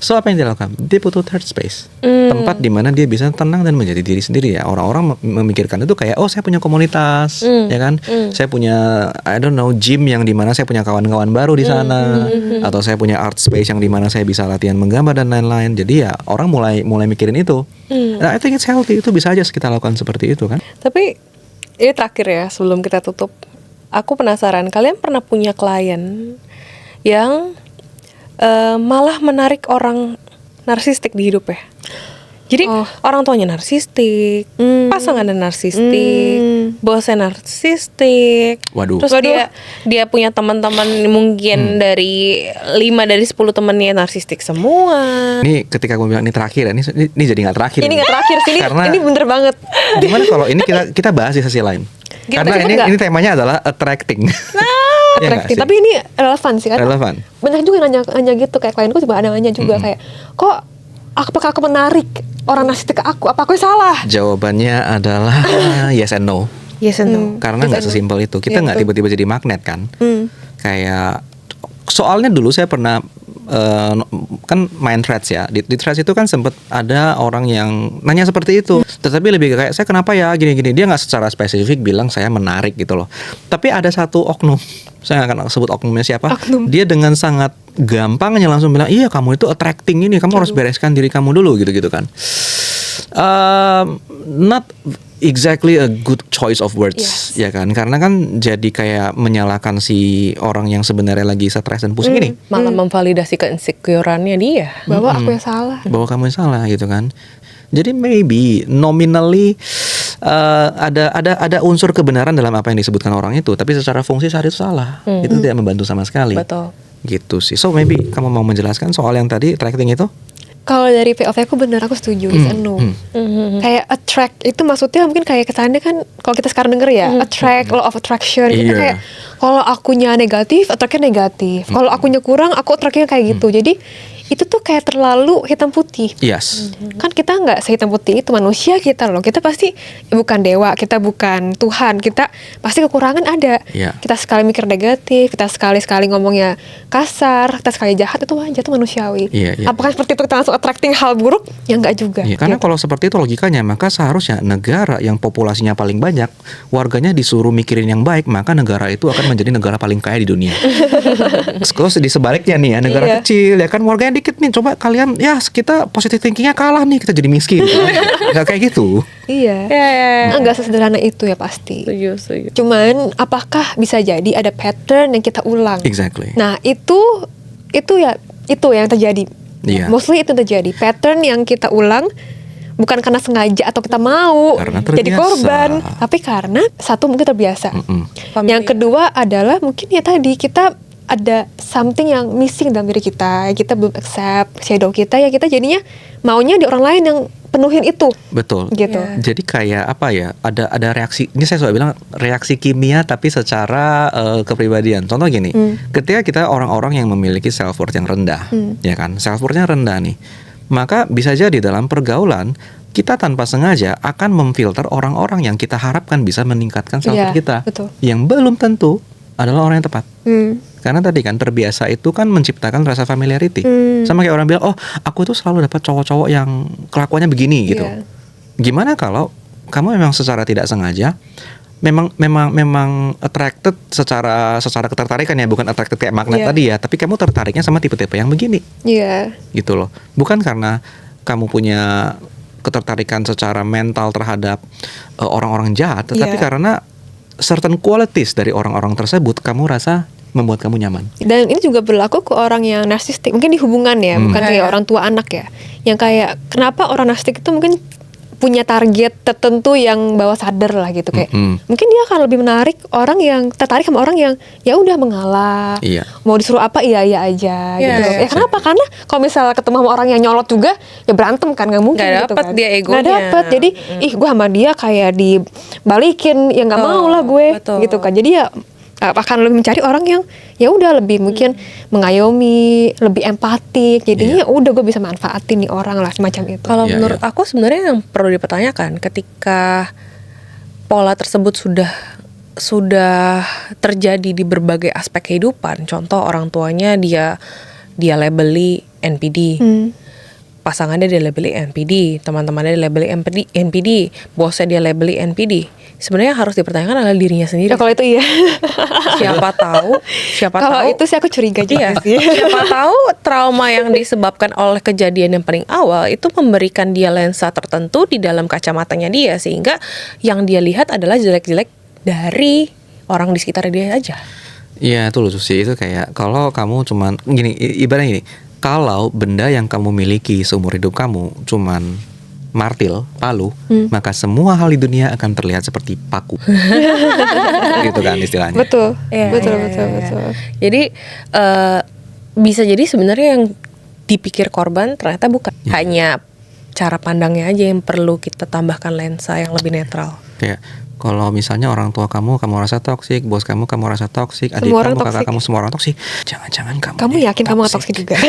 So apa yang dia lakukan? Dia butuh third space, tempat di mana dia bisa tenang dan menjadi diri sendiri ya. Orang-orang memikirkan itu kayak, oh saya punya komunitas, ya kan, saya punya I don't know gym yang di mana saya punya kawan-kawan baru di sana, atau saya punya art space yang di mana saya bisa latihan menggambar dan lain-lain. Jadi ya orang mulai mikirin itu. Nah, I think it's healthy, itu bisa aja kita lakukan seperti itu kan. Tapi ini terakhir ya sebelum kita tutup. Aku penasaran, kalian pernah punya klien yang malah menarik orang narsistik di hidup ya? Jadi orang tuanya narsistik, pasangannya narsistik, bosnya narsistik. Waduh. Terus dia punya teman-teman mungkin dari 5 dari 10 temannya narsistik semua. Ini ketika aku bilang ini terakhir ya, ini jadi nggak terakhir. Ini nggak terakhir sih, ini bener banget. Gimana kalau ini kita bahas di sesi lain? Karena ini temanya adalah attracting. Ya Attracting. Tapi ini relevan sih kan? Relevan. Banyak juga nanya gitu, kayak klienku juga ada nanya juga kayak, kok apakah aku menarik orang narsistik ke aku? Apa aku salah? Jawabannya adalah yes and no. Yes and no. Karena nggak sesimpel itu. Kita nggak tiba-tiba jadi magnet kan. Kayak soalnya dulu saya pernah kan main threads ya. Di threads itu kan sempet ada orang yang nanya seperti itu. Tetapi lebih kayak, saya kenapa ya gini-gini. Dia nggak secara spesifik bilang saya menarik gitu loh. Tapi ada satu oknum, saya nggak akan sebut oknumnya siapa. Dia dengan sangat gampangnya langsung bilang, iya kamu itu attracting ini, kamu harus bereskan diri kamu dulu gitu-gitu kan. Not exactly a good choice of words, ya kan? Karena kan jadi kayak menyalahkan si orang yang sebenarnya lagi stres dan pusing ini, malah memvalidasi keinsecureannya dia. Bahwa aku yang salah. Bahwa kamu yang salah gitu kan. Jadi maybe nominally ada unsur kebenaran dalam apa yang disebutkan orang itu, tapi secara fungsi saat itu salah. Itu tidak membantu sama sekali. Betul. Gitu sih. So maybe kamu mau menjelaskan soal yang tadi attracting itu? Kalau dari POV aku bener, aku setuju, yes and no. Kayak attract itu maksudnya mungkin kayak kesannya kan, kalau kita sekarang denger ya, attract, law of attraction. Kita kayak, kalau akunya negatif, attractnya negatif. Kalau akunya kurang, aku attractnya kayak gitu. Jadi itu tuh kayak terlalu hitam putih. Yes. Kan kita nggak sehitam putih itu, manusia kita loh. Kita pasti bukan dewa, kita bukan Tuhan, kita pasti kekurangan ada. Kita sekali mikir negatif, kita sekali ngomongnya kasar, kita sekali jahat, itu wajar, itu manusiawi. Apakah seperti itu kita langsung attracting hal buruk? Ya nggak juga. Karena kalau seperti itu logikanya, maka seharusnya negara yang populasinya paling banyak, warganya disuruh mikirin yang baik, maka negara itu akan menjadi negara paling kaya di dunia. Terus di sebaliknya nih ya, negara kecil ya kan warganya dikit nih, coba kalian ya kita positive thinkingnya kalah nih, kita jadi miskin. Nggak kayak gitu. Iya. Nggak sesederhana itu ya pasti. Setuju. Cuman apakah bisa jadi ada pattern yang kita ulang? Exactly. Nah itu yang terjadi. Mostly itu terjadi pattern yang kita ulang. Bukan karena sengaja atau kita mau jadi korban, tapi karena satu mungkin terbiasa. Yang kedua adalah mungkin ya tadi kita ada something yang missing dalam diri kita belum accept shadow kita, ya kita jadinya maunya di orang lain yang penuhin itu. Betul. Gitu. Jadi kayak apa ya? Ada reaksi. Ini saya sudah bilang reaksi kimia tapi secara kepribadian. Contoh gini, ketika kita orang-orang yang memiliki self worth yang rendah, ya kan? Self worth-nya rendah nih. Maka bisa jadi dalam pergaulan kita tanpa sengaja akan memfilter orang-orang yang kita harapkan bisa meningkatkan self worth kita. Betul. Yang belum tentu adalah orang yang tepat. Karena tadi kan terbiasa itu kan menciptakan rasa familiarity. Sama kayak orang bilang, oh aku tuh selalu dapat cowok-cowok yang kelakuannya begini gitu. Gimana kalau kamu memang secara tidak sengaja memang attracted secara ketertarikan ya, bukan attracted kayak magnet tadi ya, tapi kamu tertariknya sama tipe-tipe yang begini. Gitu loh. Bukan karena kamu punya ketertarikan secara mental terhadap orang-orang jahat, tetapi karena certain qualities dari orang-orang tersebut kamu rasa membuat kamu nyaman. Dan ini juga berlaku ke orang yang narsistik. Mungkin di hubungan ya, bukan kayak orang tua anak ya. Yang kayak kenapa orang narsistik itu mungkin punya target tertentu yang bawah sadar lah gitu, kayak mungkin dia akan lebih menarik orang yang tertarik sama orang yang ya udah mengalah, mau disuruh apa iya aja gitu. Ya kenapa? Karena kalau misalnya ketemu sama orang yang nyolot juga ya berantem kan, nggak mungkin gitu kan. Dia egonya. Nggak dapet. Jadi gue sama dia kayak dibalikin, ya nggak mau lah gue gitu kan. Jadi ya akan lebih mencari orang yang ya udah lebih mungkin mengayomi, lebih empatik. Jadinya udah gue bisa manfaatin nih orang lah semacam itu. Kalau menurut aku sebenarnya yang perlu dipertanyakan ketika pola tersebut sudah sudah terjadi di berbagai aspek kehidupan. Contoh orang tuanya dia labeli NPD. Pasangannya dia labeli NPD, teman-temannya dia labeli NPD, bosnya dia labeli NPD. Sebenarnya harus dipertanyakan adalah dirinya sendiri. Ya, kalau itu iya. Siapa tahu Kalau itu sih aku curiga juga sih. siapa tahu trauma yang disebabkan oleh kejadian yang paling awal itu memberikan dia lensa tertentu di dalam kacamatanya dia, sehingga yang dia lihat adalah jelek-jelek dari orang di sekitar dia aja. Iya itu lucu sih, itu kayak kalau kamu cuman gini, ibaratnya gini, kalau benda yang kamu miliki seumur hidup kamu cuman martil, palu, maka semua hal di dunia akan terlihat seperti paku. Gitu kan istilahnya. Betul. Iya, Betul. Jadi bisa jadi sebenarnya yang dipikir korban ternyata bukan, hanya cara pandangnya aja yang perlu kita tambahkan lensa yang lebih netral. Kayak kalau misalnya orang tua kamu rasa toksik, bos kamu rasa toksik, adik Semua orang kamu, kakak toksik. kamu semua orang toksik. Jangan-jangan Kamu yakin kamu gak toksik juga?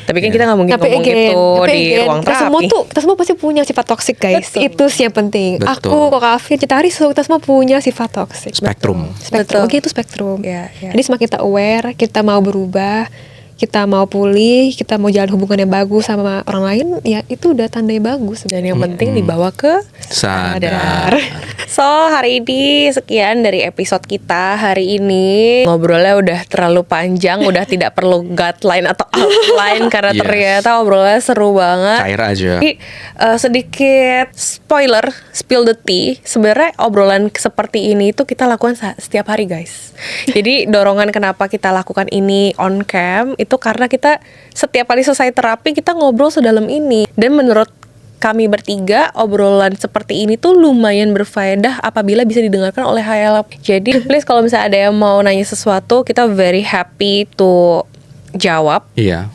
Tapi kan kita nggak mungkin ngomong gitu di ruang terapi. Kita semua pasti punya sifat toksik, guys. Betul. Itu sih yang penting. Betul. Aku, kok Kafir, Citari, kita semua punya sifat toksik. Spektrum. Spektrum. Betul. Oke, itu spektrum. Iya. Jadi semakin kita aware, kita mau berubah, kita mau pulih, kita mau jalan hubungan yang bagus sama orang lain, ya itu udah tandanya bagus. Dan yang penting dibawa ke Sadar. So hari ini sekian dari episode kita hari ini. Ngobrolnya udah terlalu panjang, udah tidak perlu guideline atau outline karena Yes. ternyata obrolannya seru banget. Cair aja. Jadi sedikit spoiler, spill the tea. Sebenarnya obrolan seperti ini itu kita lakukan setiap hari, guys. Jadi dorongan kenapa kita lakukan ini on cam itu karena kita setiap kali selesai terapi kita ngobrol sedalam ini. Dan menurut kami bertiga, obrolan seperti ini tuh lumayan berfaedah apabila bisa didengarkan oleh khayal. Jadi please kalau misalnya ada yang mau nanya sesuatu, kita very happy to jawab. Iya.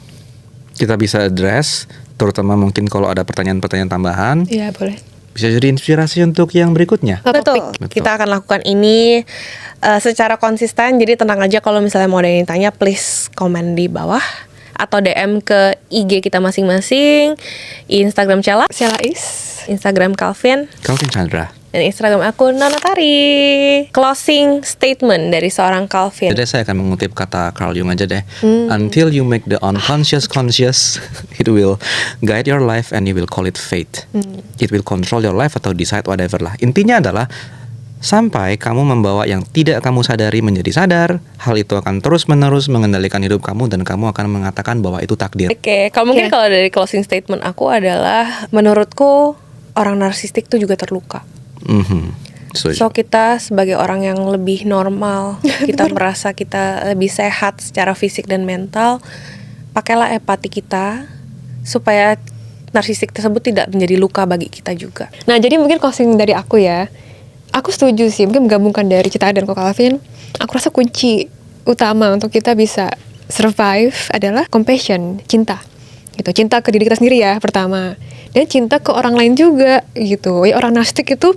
Kita bisa address, terutama mungkin kalau ada pertanyaan-pertanyaan tambahan, Iya, boleh. bisa jadi inspirasi untuk yang berikutnya. Betul. Kita akan lakukan ini secara konsisten. Jadi tenang aja kalau misalnya mau ada yang tanya, please komen di bawah atau DM ke IG kita masing-masing. Instagram Cella, Instagram Calvin, Calvin Chandra. dan Instagram aku Nanatari. Closing statement dari seorang Calvin. Jadi saya akan mengutip kata Carl Jung aja deh. Until you make the unconscious conscious, it will guide your life and you will call it fate. It will control your life atau decide whatever lah. Intinya adalah sampai kamu membawa yang tidak kamu sadari menjadi sadar, hal itu akan terus-menerus mengendalikan hidup kamu dan kamu akan mengatakan bahwa itu takdir. Oke, kalau mungkin kalau dari closing statement aku adalah, menurutku orang narsistik tuh juga terluka. Setuju. So kita sebagai orang yang lebih normal, kita merasa kita lebih sehat secara fisik dan mental, pakailah empati kita supaya narsistik tersebut tidak menjadi luka bagi kita juga. Nah, jadi mungkin closing dari aku ya. Aku setuju sih, mungkin menggabungkan dari Cita dan Ko Calvin. Aku rasa kunci utama untuk kita bisa survive adalah compassion, cinta. Gitu, cinta ke diri kita sendiri ya pertama. Dan cinta ke orang lain juga gitu. Ya, orang narsistik itu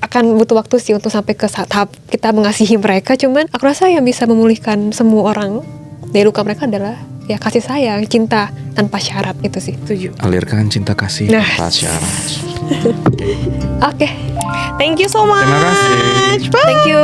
akan butuh waktu sih untuk sampai ke tahap kita mengasihi mereka. Cuman aku rasa yang bisa memulihkan semua orang dari luka mereka adalah ya kasih sayang, cinta tanpa syarat itu sih. Setuju. Alirkan cinta kasih Nah. tanpa syarat. Oke. Thank you so much. Terima kasih. Bye. Thank you.